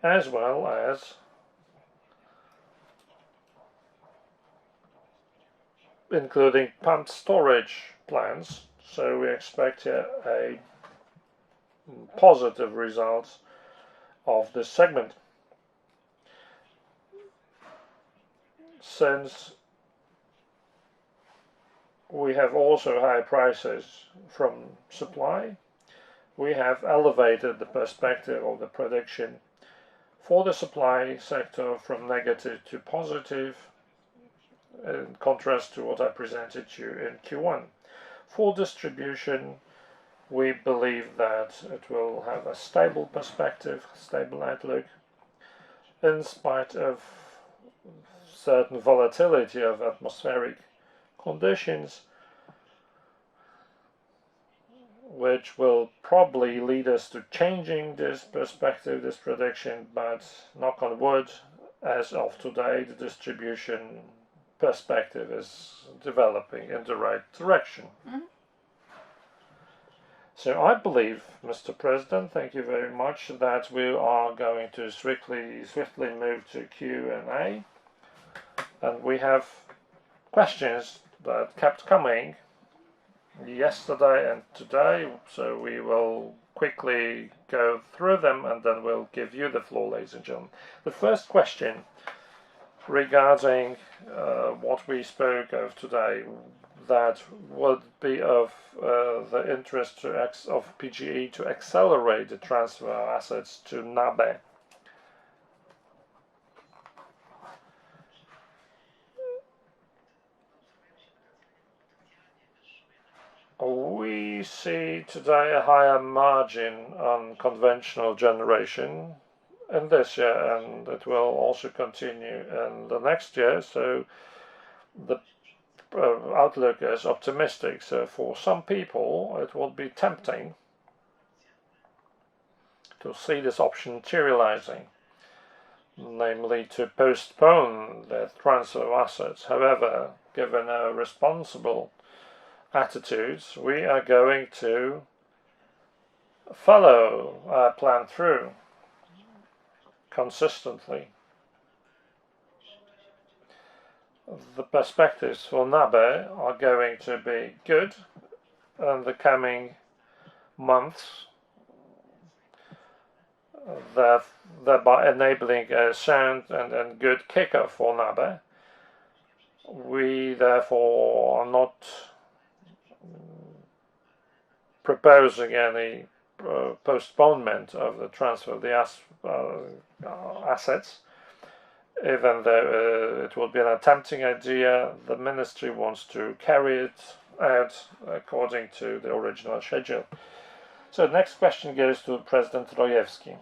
B: as well as including pumped storage plants. So we expect a positive result of this segment. Since we have also high prices from supply, we have elevated the perspective of the prediction for the supply sector from negative to positive, in contrast to what I presented you in Q1. For distribution, we believe that it will have a stable perspective, stable outlook, in spite of certain volatility of atmospheric conditions, which will probably lead us to changing this perspective, this prediction, but knock on wood, as of today, the distribution perspective is developing in the right direction. So I believe, Mr. President, thank you very much, that we are going to swiftly move to Q&A. And we have questions that kept coming yesterday and today, so we will quickly go through them and then we'll give you the floor, ladies and gentlemen. The first question regarding what we spoke of today, that would be of the interest of PGE to accelerate the transfer of assets to NABE. We see today a higher margin on conventional generation in this year, and it will also continue in the next year, so the outlook is optimistic. So for some people it will be tempting to see this option materializing, namely to postpone the transfer of assets. However, given our responsible attitudes, we are going to follow our plan through consistently. The perspectives for NABE are going to be good in the coming months, thereby enabling a sound and good kickoff for NABE. We therefore are not proposing any postponement of the transfer of the assets, even though it will be an tempting idea. The ministry wants to carry it out according to the original schedule. So the next question goes to President Rojewski,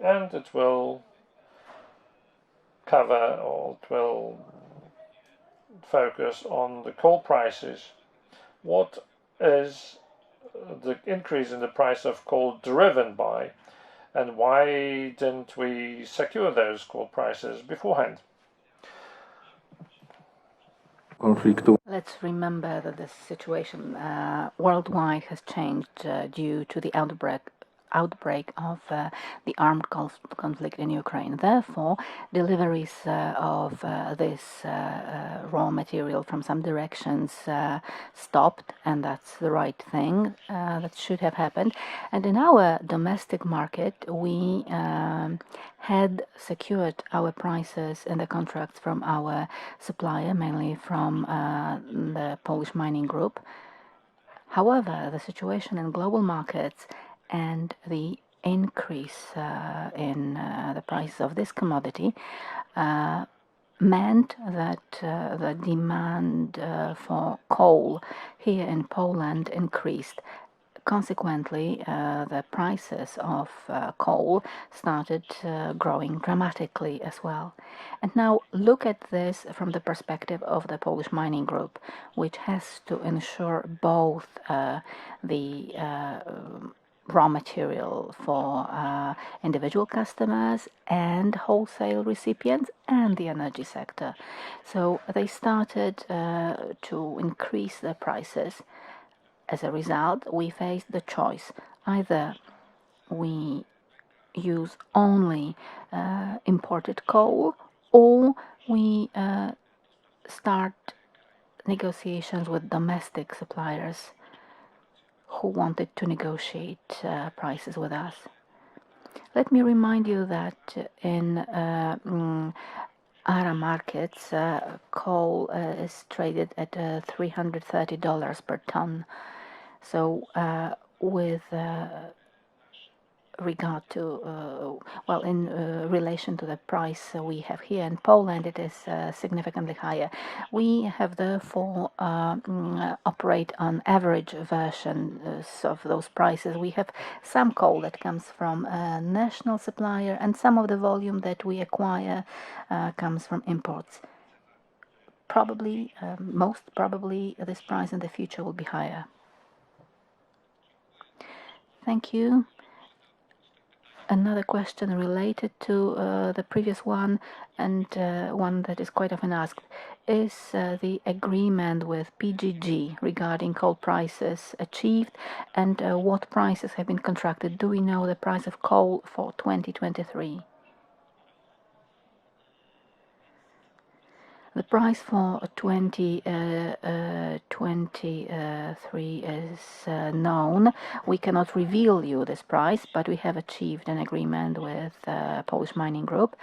B: and it will cover, or it will focus on the coal prices. What is the increase in the price of coal driven by, and why didn't we secure those coal prices beforehand?
A: Let's remember that the situation worldwide has changed due to the outbreak of the armed conflict in Ukraine. Therefore, deliveries of this raw material from some directions stopped, and that's the right thing. That should have happened. And in our domestic market, we had secured our prices in the contracts from our supplier, mainly from the Polish mining group. However, the situation in global markets and the increase in the price of this commodity meant that the demand for coal here in Poland increased. Consequently, the prices of coal started growing dramatically as well. And now look at this from the perspective of the Polish Mining Group, which has to ensure both the raw material for individual customers and wholesale recipients and the energy sector. So they started to increase their prices. As a result, we faced the choice. Either we use only imported coal, or we start negotiations with domestic suppliers who wanted to negotiate prices with us. Let me remind you that in ARA markets, coal is traded at $330 per ton. So with regard to, in relation to the price we have here in Poland, it is significantly higher. We have therefore operate on average versions of those prices. We have some coal that comes from a national supplier, and some of the volume that we acquire comes from imports. Probably, most probably, this price in the future will be higher. Thank you. Another question related to the previous one, and one that is quite often asked, is the agreement with PGG regarding coal prices achieved, and what prices have been contracted? Do we know the price of coal for 2023? The price for 2023 is known. We cannot reveal you this price, but we have achieved an agreement with Polish Mining Group.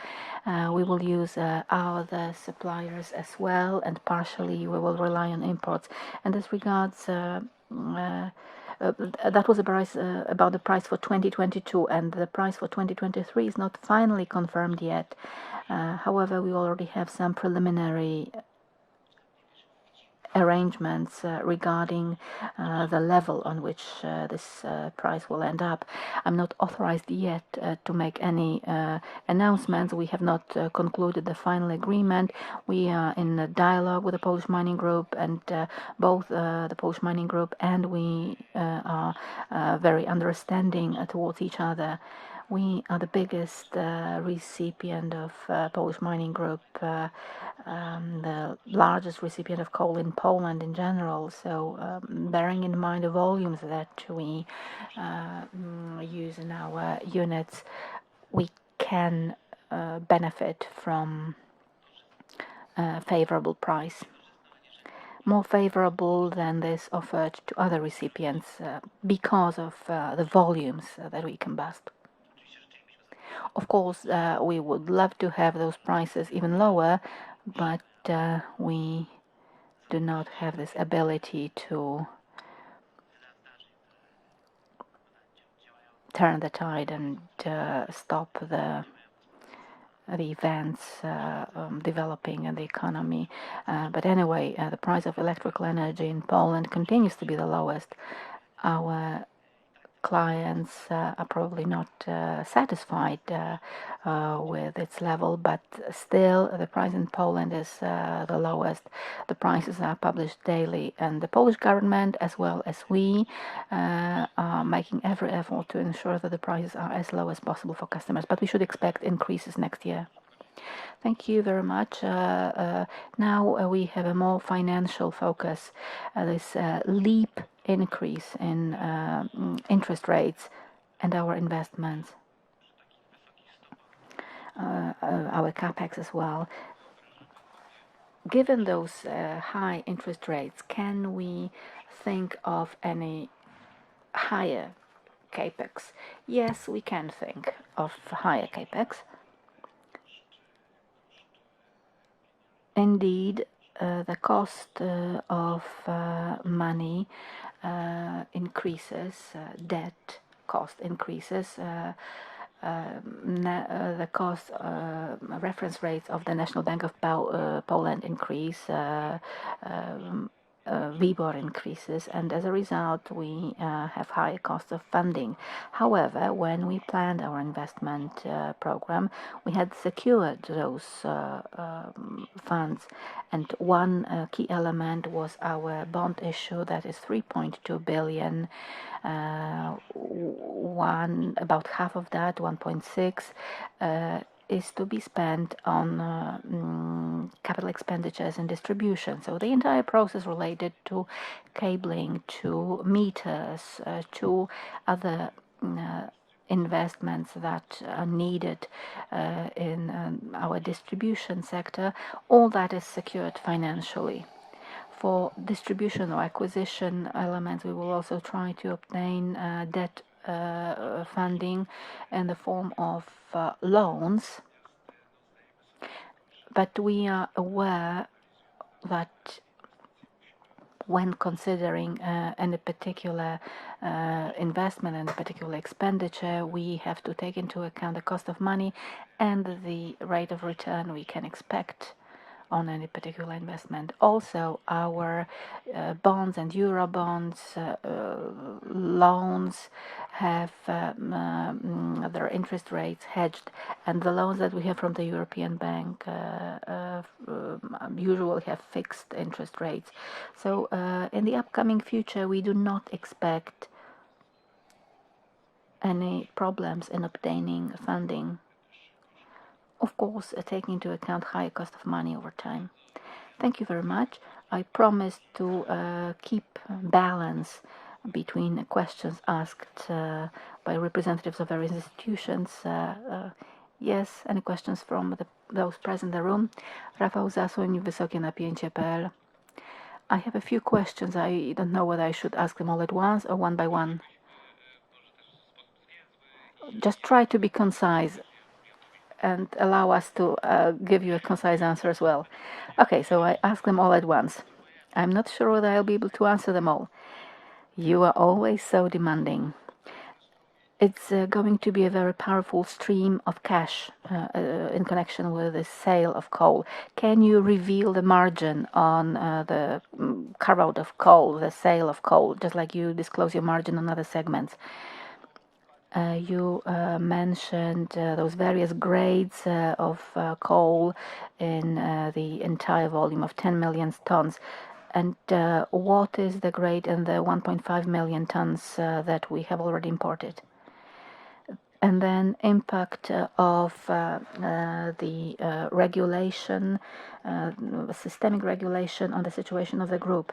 A: We will use other suppliers as well, and partially we will rely on imports. And as regards that was a price about the price for 2022, and the price for 2023 is not finally confirmed yet. However, we already have some preliminary arrangements regarding the level on which this price will end up. I'm not authorized yet to make any announcements. We have not concluded the final agreement. We are in a dialogue with the Polish Mining Group, and both the Polish Mining Group and we are very understanding towards each other. We are the biggest recipient of Polish Mining Group, the largest recipient of coal in Poland in general. So bearing in mind the volumes that we use in our units, we can benefit from a favorable price. More favorable than this offered to other recipients because of the volumes that we combust. Of course, we would love to have those prices even lower, but we do not have this ability to turn the tide and stop the events developing in the economy. But anyway, the price of electrical energy in Poland continues to be the lowest. Our clients are probably not satisfied with its level, but still the price in Poland is the lowest. The prices are published daily, and the Polish government, as well as we, are making every effort to ensure that the prices are as low as possible for customers, but we should expect increases next year. Thank you very much. Now we have a more financial focus. This leap increase in interest rates and our investments, our Capex as well. Given those high interest rates, can we think of any higher Capex? Yes, we can think of higher Capex. Indeed, the cost of money increases, debt cost increases, the cost reference rates of the National Bank of Poland increase, WIBOR increases, and as a result, we have higher costs of funding. However, when we planned our investment program, we had secured those funds, and one key element was our bond issue that is 3.2 billion. About half of that, 1.6, is to be spent on capital expenditures and distribution. So the entire process related to cabling, to meters, to other investments that are needed in our distribution sector, all that is secured financially. For distribution or acquisition elements, we will also try to obtain debt funding in the form of loans, but we are aware that when considering any particular investment and particular expenditure, we have to take into account the cost of money and the rate of return we can expect on any particular investment. Also, our bonds and euro bonds loans have their interest rates hedged, and the loans that we have from the European Bank usually have fixed interest rates. So in the upcoming future, we do not expect any problems in obtaining funding. Of course, taking into account higher cost of money over time. Thank you very much. I promise to keep balance between questions asked by representatives of various institutions. Yes, any questions from those present in the room? Rafał Zasuń, Wysokie Napięcie.pl. I have a few questions. I don't know whether I should ask them all at once or one by one. Just try to be concise and allow us to give you a concise answer as well. Okay, so I ask them all at once. I'm not sure whether I'll be able to answer them all. You are always so demanding. It's going to be a very powerful stream of cash in connection with the sale of coal. Can you reveal the margin on the carve-out of coal, the sale of coal, just like you disclose your margin on other segments? You mentioned those various grades of coal in the entire volume of 10 million tons. And what is the grade in the 1.5 million tons that we have already imported? And then impact of the regulation, systemic regulation on the situation of the group.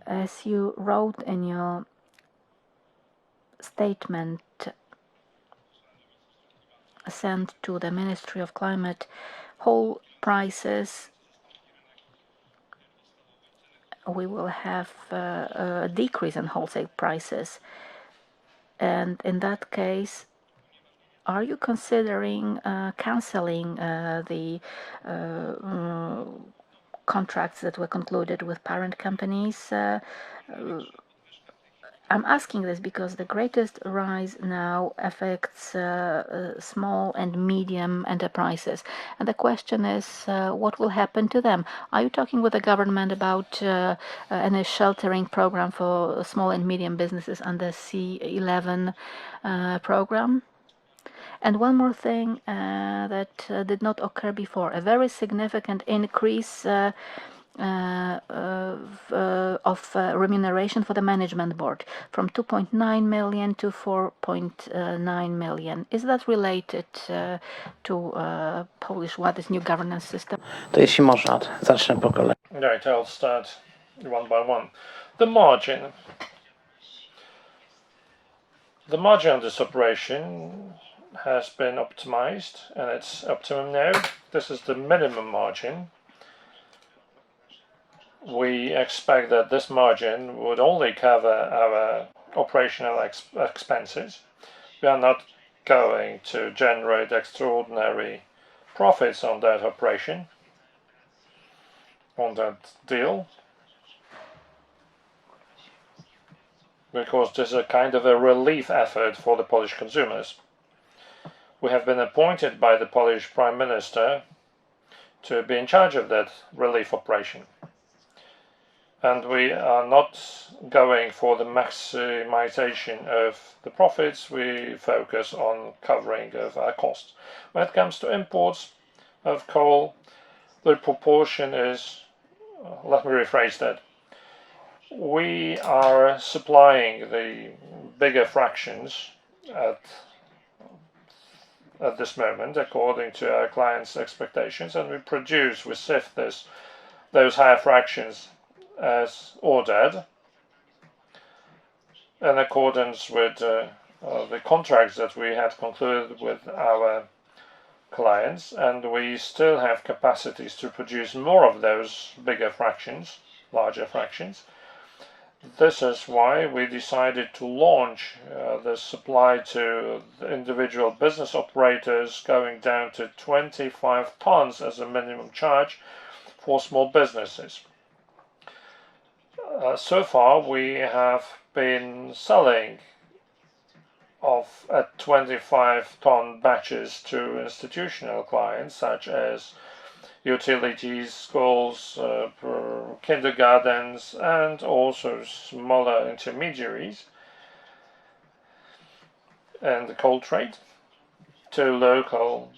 A: As you wrote in your statement sent to the Ministry of Climate, whole prices, we will have a decrease in wholesale prices. And in that case, are you considering canceling the contracts that were concluded with parent companies? I'm asking this because the greatest rise now affects small and medium enterprises. And the question is, what will happen to them? Are you talking with the government about any sheltering program for small and medium businesses under C11 program? And one more thing that did not occur before, a very significant increase of remuneration for the management board from 2.9 million to 4.9 million. Is that related to Polish Łady's new governance system?
C: To jeśli można, zacznę po kolei.
B: Right, I'll start one by one. The margin. The margin of this operation has been optimized, and it's optimum now. This is the minimum margin. We expect that this margin would only cover our operational expenses. We are not going to generate extraordinary profits on that operation, on that deal, because this is a kind of a relief effort for the Polish consumers. We have been appointed by the Polish Prime Minister to be in charge of that relief operation. And we are not going for the maximization of the profits, we focus on covering of our costs. When it comes to imports of coal, the proportion is, let me rephrase that, we are supplying the bigger fractions at this moment according to our clients' expectations, and we sift those higher fractions as ordered in accordance with the contracts that we had concluded with our clients, and we still have capacities to produce more of those bigger fractions, larger fractions. This is why we decided to launch the supply to the individual business operators, going down to 25 tons as a minimum charge for small businesses. So far we have been selling at 25-ton batches to institutional clients such as utilities, schools, kindergartens, and also smaller intermediaries and the coal trade, to local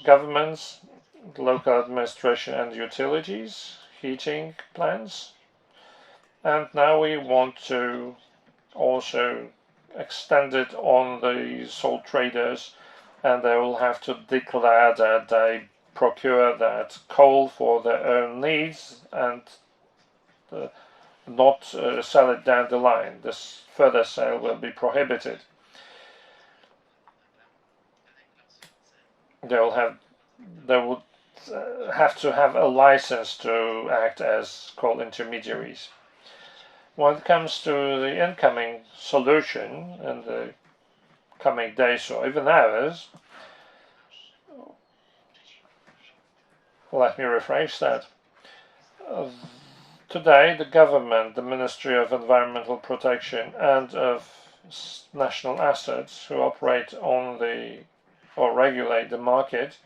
B: governments, local administration and utilities, heating plants. And now we want to also extend it on the sole traders, and they will have to declare that they procure that coal for their own needs and not sell it down the line. This further sale will be prohibited. They would have to have a license to act as coal intermediaries. When it comes to the incoming solution in the coming days or even hours, let me rephrase that. Today, the government, the Ministry of Environmental Protection and of National Assets, who operate on or regulate the market,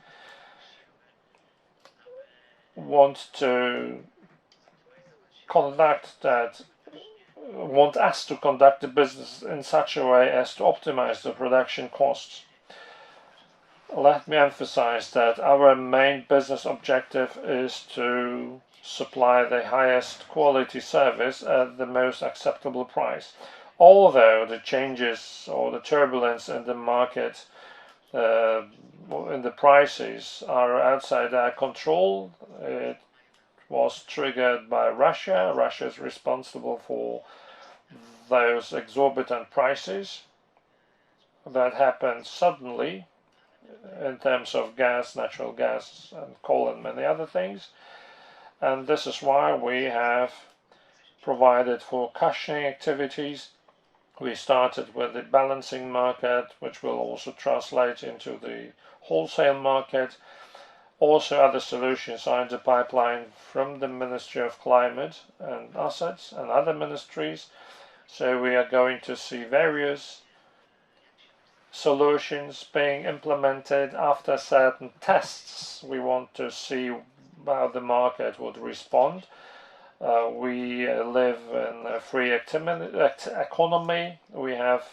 B: want us to conduct the business in such a way as to optimize the production costs. Let me emphasize that our main business objective is to supply the highest quality service at the most acceptable price. Although the changes or the turbulence in the market, in the prices, are outside our control, it was triggered by Russia. Russia is responsible for those exorbitant prices that happened suddenly in terms of gas, natural gas, and coal, and many other things. And this is why we have provided for cushioning activities. We started with the balancing market, which will also translate into the wholesale market. Also, other solutions are in the pipeline from the Ministry of Climate and Assets and other ministries. So we are going to see various solutions being implemented after certain tests. We want to see how the market would respond. We live in a free economy. We have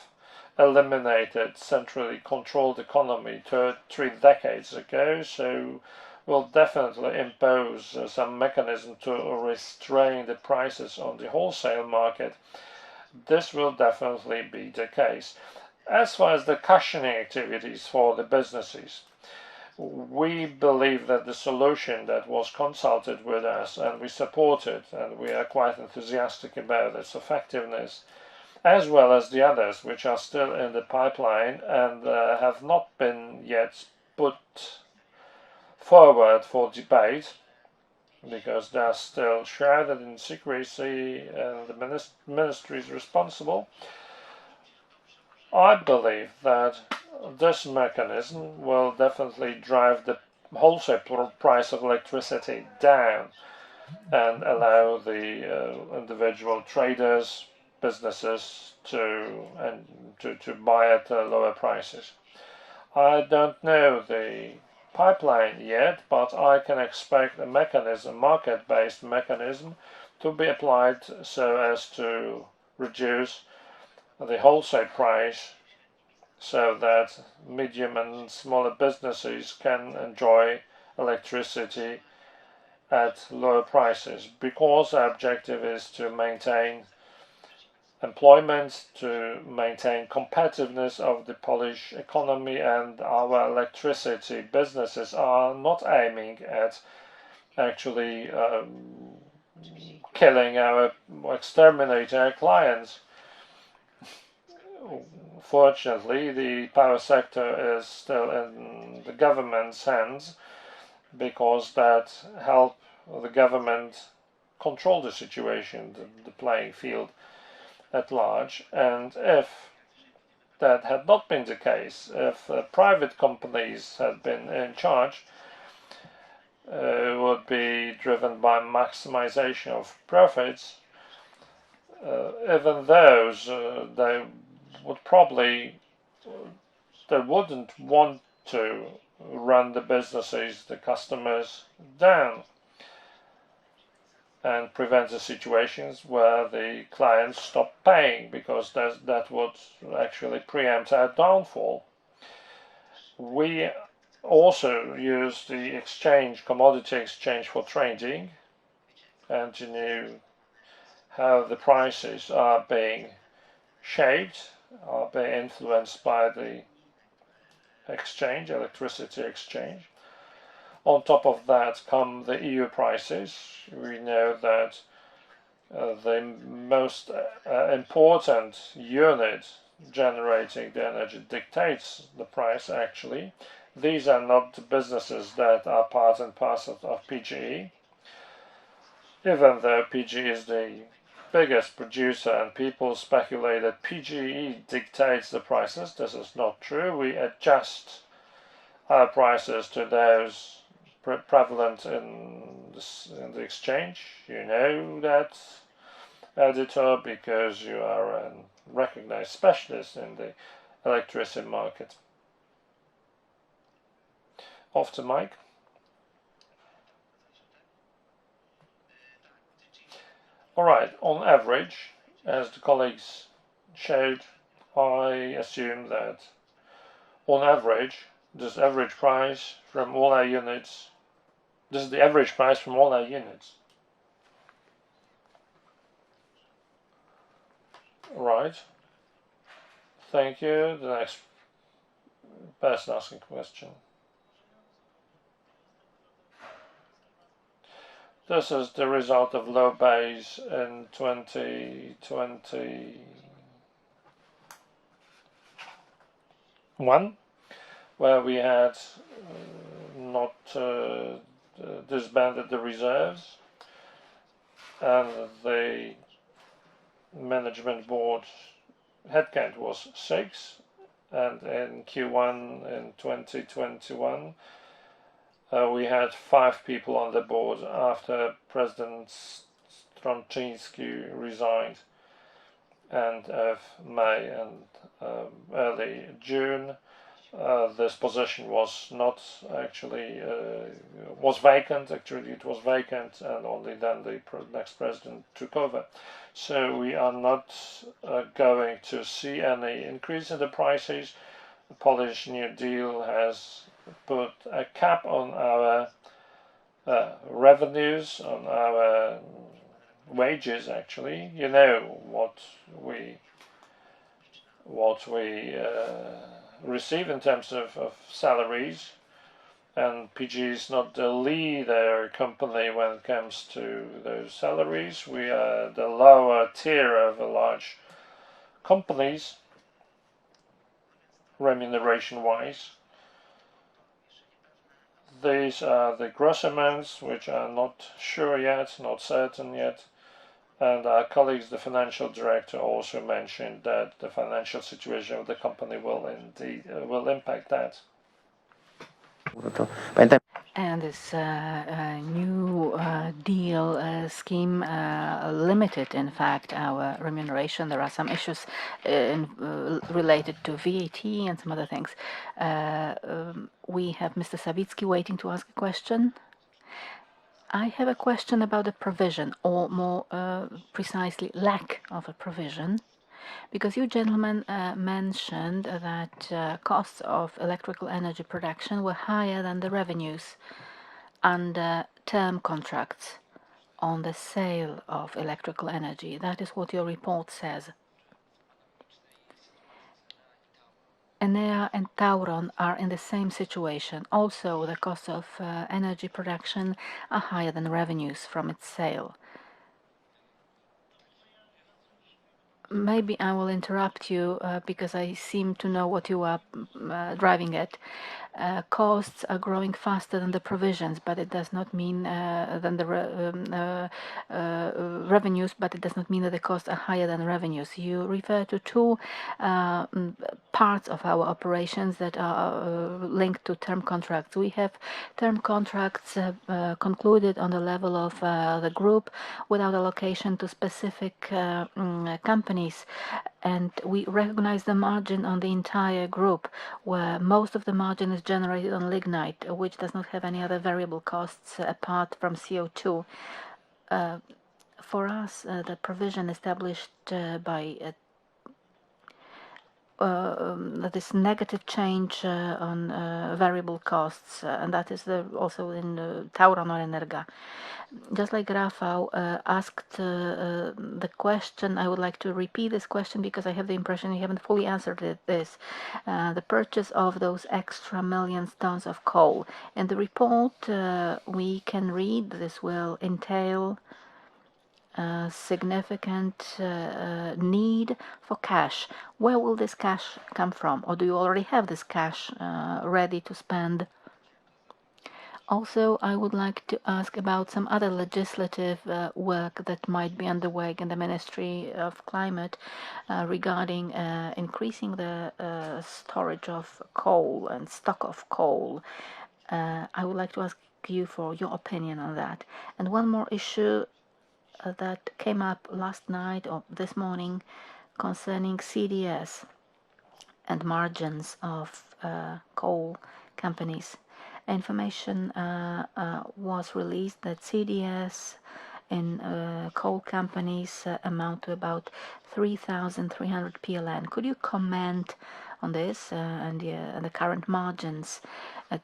B: eliminated centrally controlled economy 3 decades ago, so we'll definitely impose some mechanism to restrain the prices on the wholesale market. This will definitely be the case. As far as the cushioning activities for the businesses, we believe that the solution that was consulted with us and we support it, and we are quite enthusiastic about its effectiveness, as well as the others which are still in the pipeline and have not been yet put forward for debate because they are still shrouded in secrecy and the ministry is responsible. I believe that this mechanism will definitely drive the wholesale price of electricity down and allow the individual traders, businesses to buy at lower prices. I don't know the pipeline yet, but I can expect a mechanism, market-based mechanism, to be applied so as to reduce the wholesale price so that medium and smaller businesses can enjoy electricity at lower prices, because our objective is to maintain employment, to maintain competitiveness of the Polish economy, and our electricity businesses are not aiming at actually killing our, exterminating our clients. Fortunately, the power sector is still in the government's hands, because that help the government control the situation, the playing field at large. And if that had not been the case, if private companies had been in charge, would be driven by maximization of profits, even those they would probably they wouldn't want to run the businesses, the customers down, and prevent the situations where the clients stop paying, because that would actually preempt our downfall. We also use the exchange, commodity exchange, for trading, and you know how the prices are being shaped, are being influenced by the exchange, electricity exchange. On top of that come the EU prices. We know that the most important unit generating the energy dictates the price, actually. These are not businesses that are part and parcel of PGE, even though PGE is the biggest producer and people speculate that PGE dictates the prices. This is not true. We adjust our prices to those prevalent in the exchange. You know that, editor, because you are a recognized specialist in the electricity market. Off to Mike. Alright, on average, as the colleagues showed, I assume that on average, this average price from all our units, this is the average price from all our units. Right. Thank you. The next person asking question. This is the result of low base in 2021, where we had not disbanded the reserves, and the management board headcount was 6, and in Q1 in 2021 we had 5 people on the board after President Strączyński resigned end of May and early June. This position was not actually was vacant. Actually, it was vacant, and only then the next president took over. So we are not going to see any increase in the prices. The Polish New Deal has put a cap on our revenues, on our wages. Actually, you know what we receive in terms of salaries, and PGE is not the leader company when it comes to those salaries. We are the lower tier of the large companies, remuneration-wise. These are the gross amounts, which are not sure yet, not certain yet. And our colleagues, the financial director, also mentioned that the financial situation of the company will indeed will impact that.
A: And this new deal scheme limited, in fact, our remuneration. There are some issues related to VAT and some other things. We have Mr. Savitsky waiting to ask a question. I have a question about the provision, or more precisely, lack of a provision. Because you gentlemen mentioned that costs of electrical energy production were higher than the revenues under term contracts on the sale of electrical energy. That is what your report says. Enea and Tauron are in the same situation. Also, the costs of energy production are higher than revenues from its sale. Maybe I will interrupt you because I seem to know what you are driving at. Costs are growing faster than the provisions, but it does not mean than the revenues, but it does not mean that the costs are higher than revenues. You refer to two parts of our operations that are linked to term contracts. We have term contracts concluded on the level of the group without allocation to specific companies, and we recognize the margin on the entire group, where most of the margin is generated on lignite, which does not have any other variable costs apart from CO2. For us, the provision established by this negative change on variable costs, and that is also in Tauron or Energa. Just like Rafał asked the question, I would like to repeat this question because I have the impression you haven't fully answered this. The purchase of those extra million tons of coal. In the report, we can read this will entail significant need for cash. Where will this cash come from? Or do you already have this cash ready to spend? Also, I would like to ask about some other legislative work that might be underway in the Ministry of Climate regarding increasing the storage of coal and stock of coal. I would like to ask you for your opinion on that. And one more issue that came up last night or this morning concerning CDS and margins of coal companies. Information was released that CDS in coal companies amount to about 3,300 PLN. Could you comment on this and the current margins at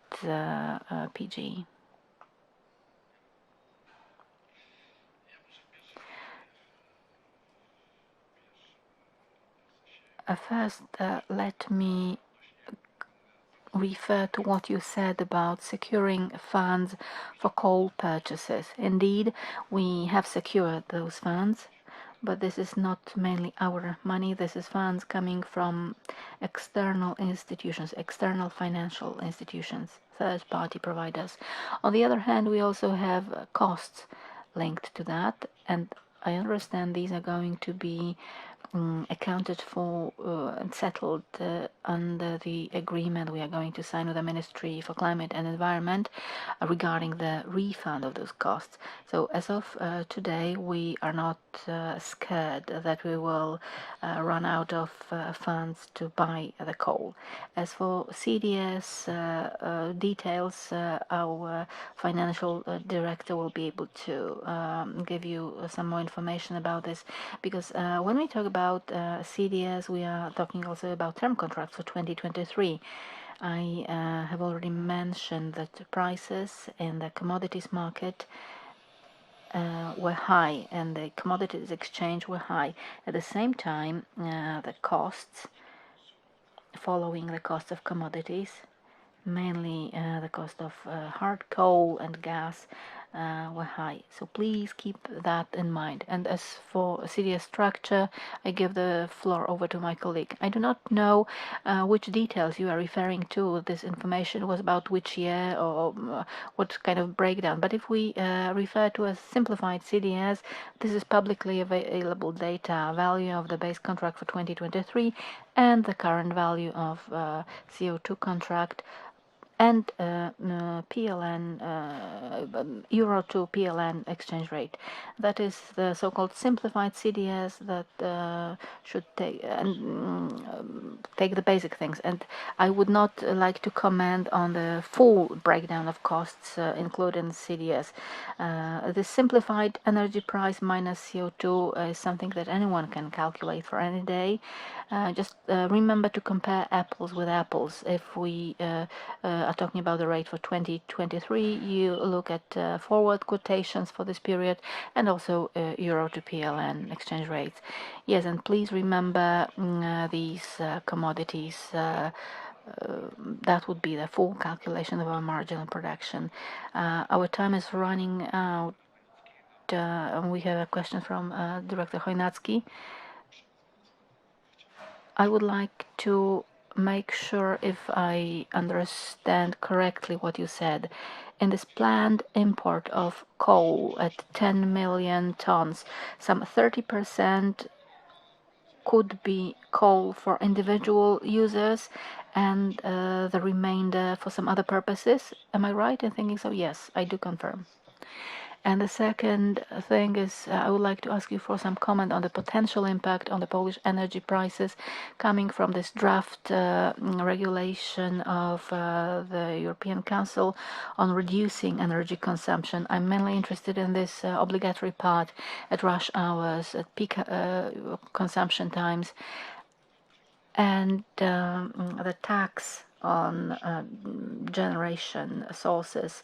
A: PG? First, let me refer to what you said about securing funds for coal purchases. Indeed, we have secured those funds, but this is not mainly our money. This is funds coming from external institutions, external financial institutions, third-party providers. On the other hand, we also have costs linked to that, and I understand these are going to be accounted for and settled under the agreement we are going to sign with the Ministry for Climate and Environment regarding the refund of those costs. So as of today, we are not scared that we will run out of funds to buy the coal. As for CDS details, our financial director will be able to give you some more information about this, because when we talk about CDS, we are talking also about term contracts for 2023. I have already mentioned that prices in the commodities market were high, and the commodities exchange were high. At the same time, the costs, following the cost of commodities, mainly the cost of hard coal and gas, were high. So please keep that in mind. And as for CDS structure, I give the floor over to my colleague. I do not know which details you are referring to. This information was about which year or what kind of breakdown. But if we refer to a simplified CDS, this is publicly available data, value of the base contract for 2023 and the current value of CO2 contract and PLN, euro to PLN exchange rate. That is the so-called simplified CDS that should take the basic things. And I would not like to comment on the full breakdown of costs included in CDS. The simplified energy price minus CO2 is something that anyone can calculate for any day. Just remember to compare apples with apples. If we are talking about the rate for 2023, you look at forward quotations for this period and also euro to PLN exchange rates. Yes, and please remember these commodities. That would be the full calculation of our marginal production. Our time is running out. And we have a question from Director Chojnacki. I would like to make sure if I understand correctly what you said. In this planned import of coal at 10 million tons, some 30% could be coal for individual users and the remainder for some other purposes. Am I right in thinking so? Yes, I do confirm. And the second thing is, I would like to ask you for some comment on the potential impact on the Polish energy prices coming from this draft regulation of the European Council on reducing energy consumption. I'm mainly interested in this obligatory part at rush hours, at peak consumption times, and the tax on generation sources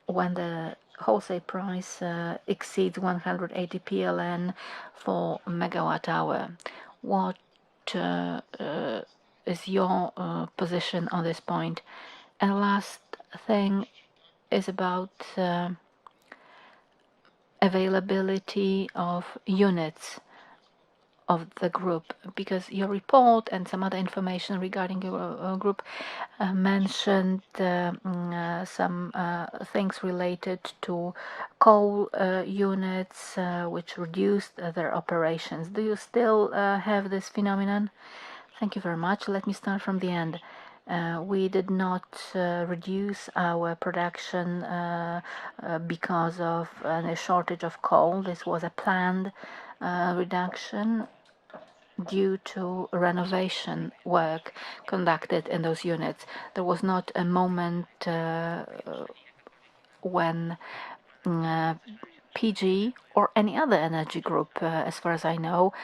A: when the wholesale price exceeds 180 PLN for megawatt hour. What is your position on this point? And last thing is about availability of units of the group, because your report and some other information regarding your group mentioned some things related to coal units which reduced their operations. Do you still have this phenomenon? Thank you very much. Let me start from the end. We did not reduce our production because of a shortage of coal. This was a planned reduction due to renovation work conducted in those units. There was not a moment when PG or any other energy group, as far as I know,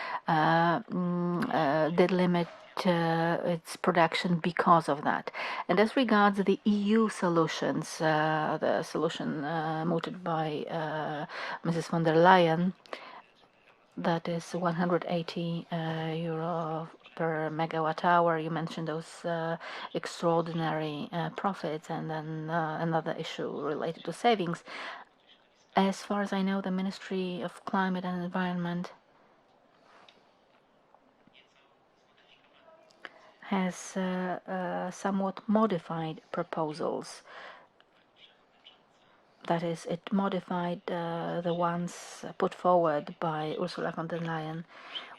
A: did limit its production because of that. And as regards the EU solutions, the solution mooted by Mrs. von der Leyen, that is 180 euro per megawatt hour. You mentioned those extraordinary profits, and then another issue related to savings. As far as I know, the Ministry of Climate and Environment has somewhat modified proposals. That is, it modified the ones put forward by Ursula von der Leyen.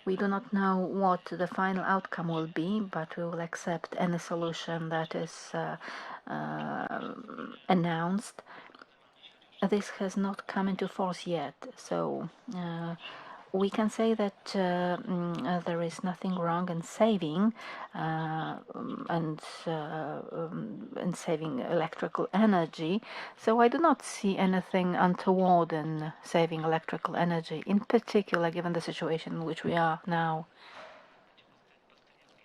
A: We do not know what the final outcome will be, but we will accept any solution that is announced. This has not come into force yet, so we can say that there is nothing wrong in saving and in saving electrical energy. So I do not see anything untoward in saving electrical energy, in particular given the situation in which we are now.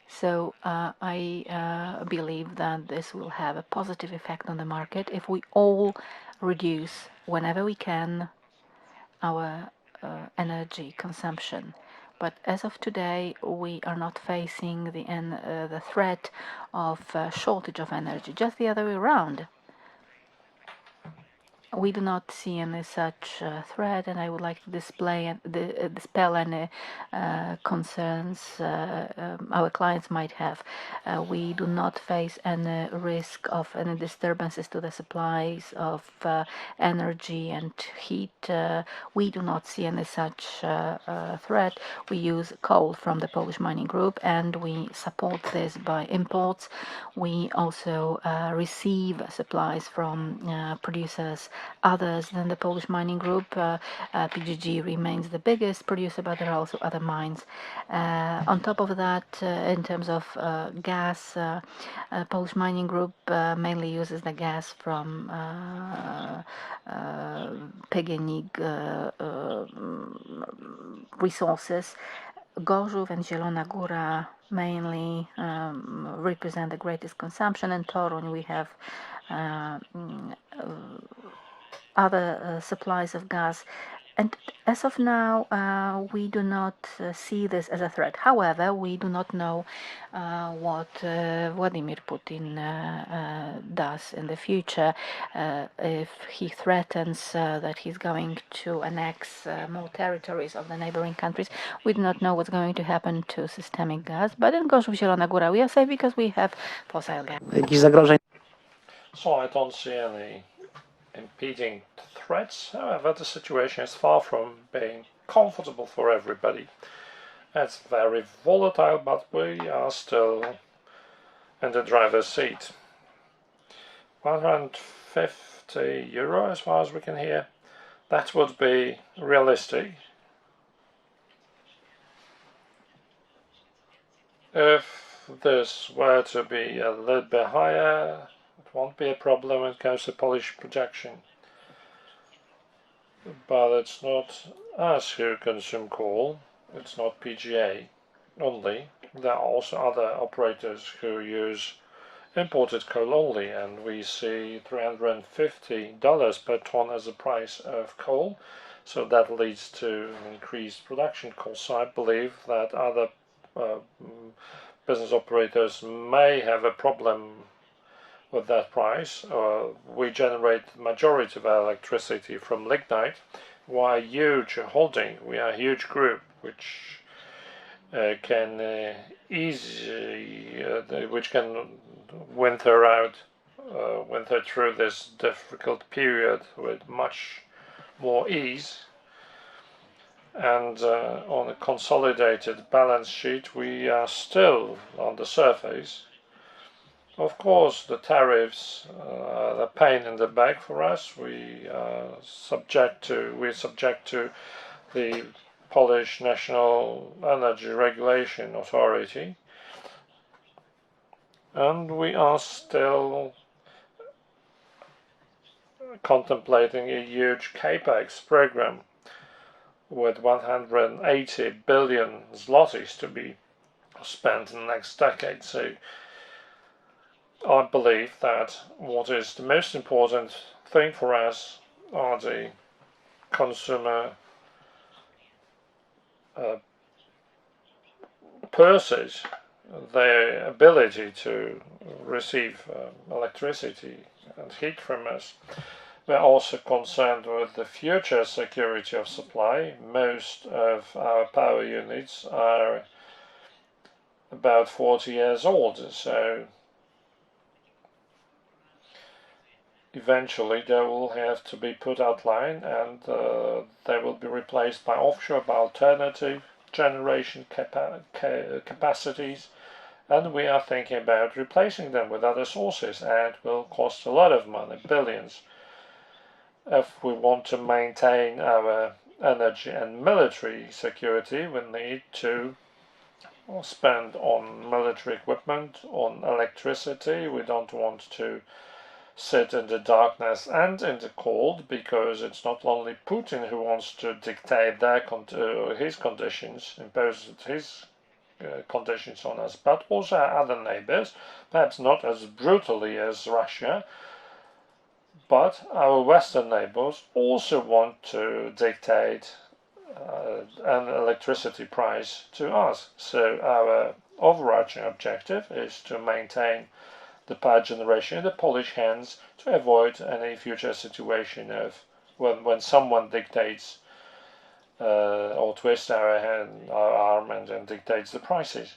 A: So I believe that this will have a positive effect on the market if we all reduce, whenever we can, our energy consumption. But as of today, we are not facing the threat of shortage of energy, just the other way around. we do not see any such threat, and I would like to dispel any concerns our clients might have. We do not face any risk of any disturbances to the supplies of energy and heat. We do not see any such threat. We use coal from the Polish mining group, and we support this by imports. We also receive supplies from producers others than the Polish mining group. PGG remains the biggest producer, but there are also other mines. On top of that, in terms of gas, Polish mining group mainly uses the gas from PGNiG resources. Gorzów and Zielona Góra mainly represent the greatest consumption. In Toruń we have other supplies of gas. And as of now, we do not see this as a threat. However, we do not know what Vladimir Putin does in the future. If he threatens that he's going to annex more territories of the neighboring countries, we do not know what's going to happen to systemic gas. But in Gorzów, Zielona Góra, we are safe because we have fossil gas.
C: Jakichś zagrożeń?
B: So I don't see any impeding threats. However, the situation is far from being comfortable for everybody. It's very volatile, but we are still in the driver's seat. 150 euro, as far as we can hear, that would be realistic. If this were to be a little bit higher, it won't be a problem when it comes to Polish projection. But it's not us who consume coal, it's not PGA only. There are also other operators who use imported coal only, and we see $350 per ton as the price of coal. So that leads to an increased production cost. So I believe that other business operators may have a problem with that price. We generate the majority of our electricity from lignite. We are a huge holding, we are a huge group which can winter through this difficult period with much more ease. And on a consolidated balance sheet, we are still on the surface. Of course, the tariffs are a pain in the back for us. We're subject to the Polish National Energy Regulation Authority, and we are still contemplating a huge Capex program with 180 billion zlotys to be spent in the next decade. So I believe that what is the most important thing for us are the consumer purses, their ability to receive electricity and heat from us. We're also concerned with the future security of supply. Most of our power units are about 40 years old, so eventually they will have to be put outline, and they will be replaced by offshore, by alternative generation capacities, and we are thinking about replacing them with other sources, and it will cost a lot of money, billions. If we want to maintain our energy and military security, we need to spend on military equipment, on electricity. We don't want to sit in the darkness and in the cold, because it's not only Putin who wants to dictate his conditions, impose his conditions on us, but also our other neighbors, perhaps not as brutally as Russia, but our Western neighbors also want to dictate an electricity price to us. So our overarching objective is to maintain the power generation in the Polish hands to avoid any future situation of when someone dictates or twists our arm and dictates the prices.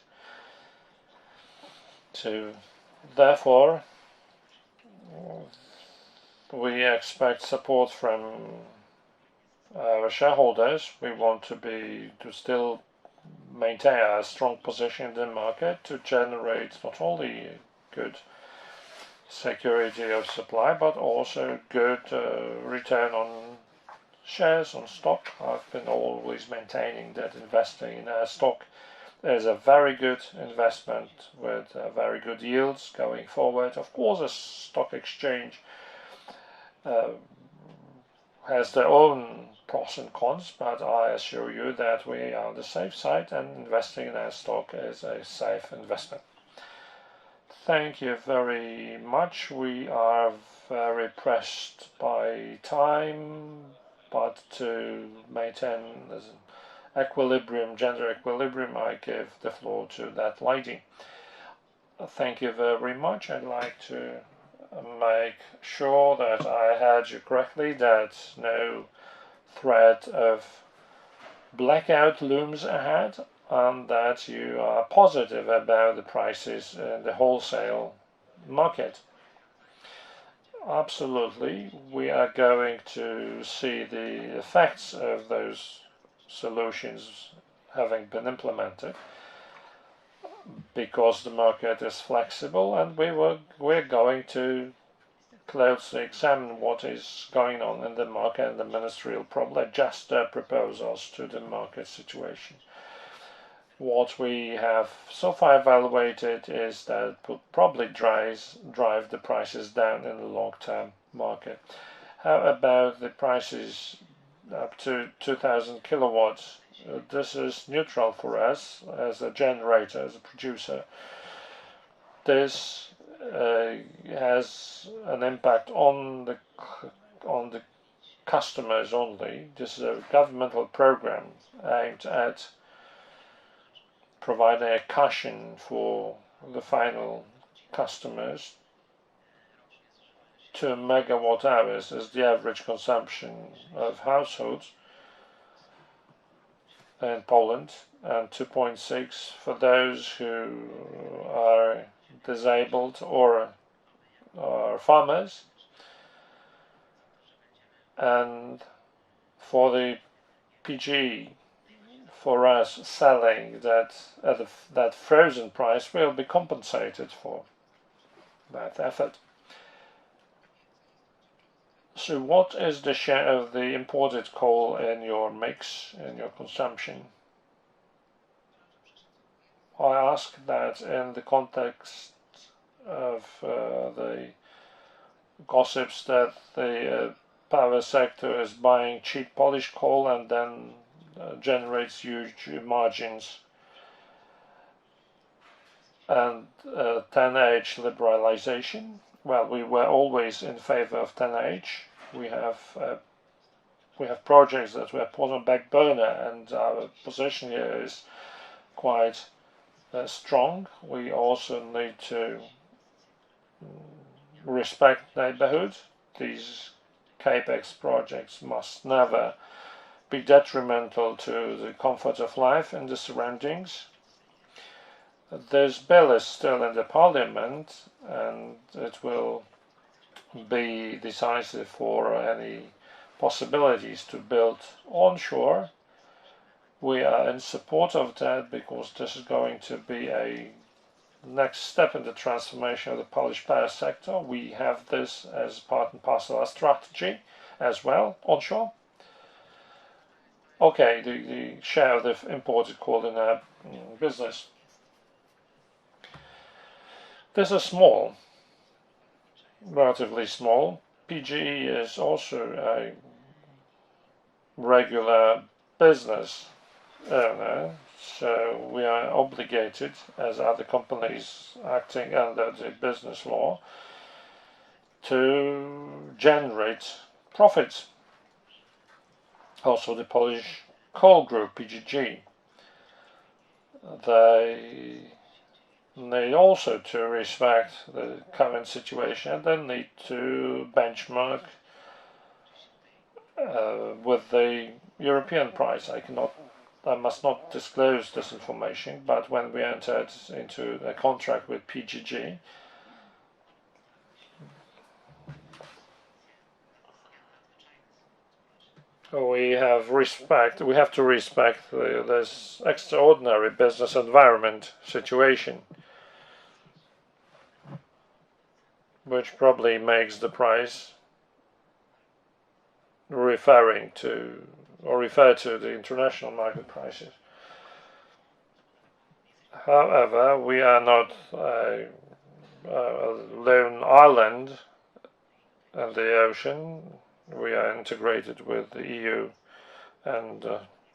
B: So therefore we expect support from our shareholders. We want to still maintain a strong position in the market to generate not only good security of supply but also good return on shares, on stock. I've been always maintaining that investing in our stock is a very good investment with very good yields going forward. Of course, a stock exchange has their own pros and cons, but I assure you that we are on the safe side, and investing in our stock is a safe investment. Thank you very much. We are very pressed by time, but to maintain this equilibrium, gender equilibrium, I give the floor to that lady. Thank you very much. I'd like to make sure that I heard you correctly, that no threat of blackout looms ahead, and that you are positive about the prices in the wholesale market. Absolutely, we are going to see the effects of those solutions having been implemented, because the market is flexible, and we're going to closely examine what is going on in the market, and the ministry will probably adjust their proposals to the market situation. What we have so far evaluated is that it will probably drive the prices down in the long-term market. How about the prices up to 2000 kilowatts? This is neutral for us as a generator, as a producer. This has an impact on the customers only. This is a governmental program aimed at providing a cushion for the final customers. 2 megawatt hours is the average consumption of households in Poland, and 2.6 for those who are disabled or are farmers. And for the PG, for us selling that at that frozen price, will be compensated for that effort. So what is the share of the imported coal in your mix, in your consumption? I ask that in the context of the gossips that the power sector is buying cheap Polish coal and then generates huge margins, and 10H liberalization. Well, we were always in favor of 10H. We have projects that were put on back burner, and our position here is quite strong. We also need to respect neighborhood. These Capex projects must never be detrimental to the comfort of life in the surroundings. This bill is still in the parliament, and it will be decisive for any possibilities to build onshore. We are in support of that because this is going to be a next step in the transformation of the Polish power sector. We have this as part and parcel of our strategy as well, onshore. Okay, the share of the imported coal in our business. This is small, relatively small. PGE is also a regular business owner, so we are obligated, as other companies acting under the business law, to generate profits. Also, the Polish coal group, PGG, they need also to respect the current situation, and they need to benchmark with the European price. I must not disclose this information, but when we entered into a contract with PGG, we have to respect this extraordinary business environment situation, which probably makes the price refer to the international market prices. However, we are not a lone island in the ocean. We are integrated with the EU and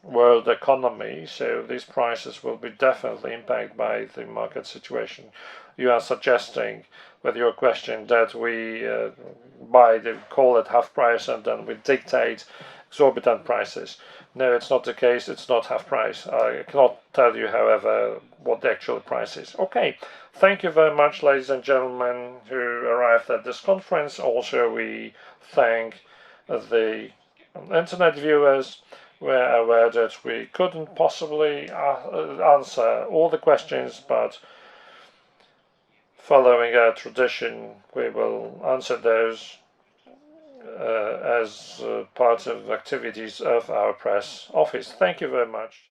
B: world economy, so these prices will be definitely impacted by the market situation. You are suggesting with your question that we buy the coal at half price and then we dictate exorbitant prices. No, it's not the case. It's not half price. I cannot tell you, however, what the actual price is. Okay, thank you very much, ladies and gentlemen, who arrived at this conference. Also, we thank the internet viewers. We're aware that we couldn't possibly answer all the questions, but following our tradition, we will answer those as part of activities of our press office. Thank you very much.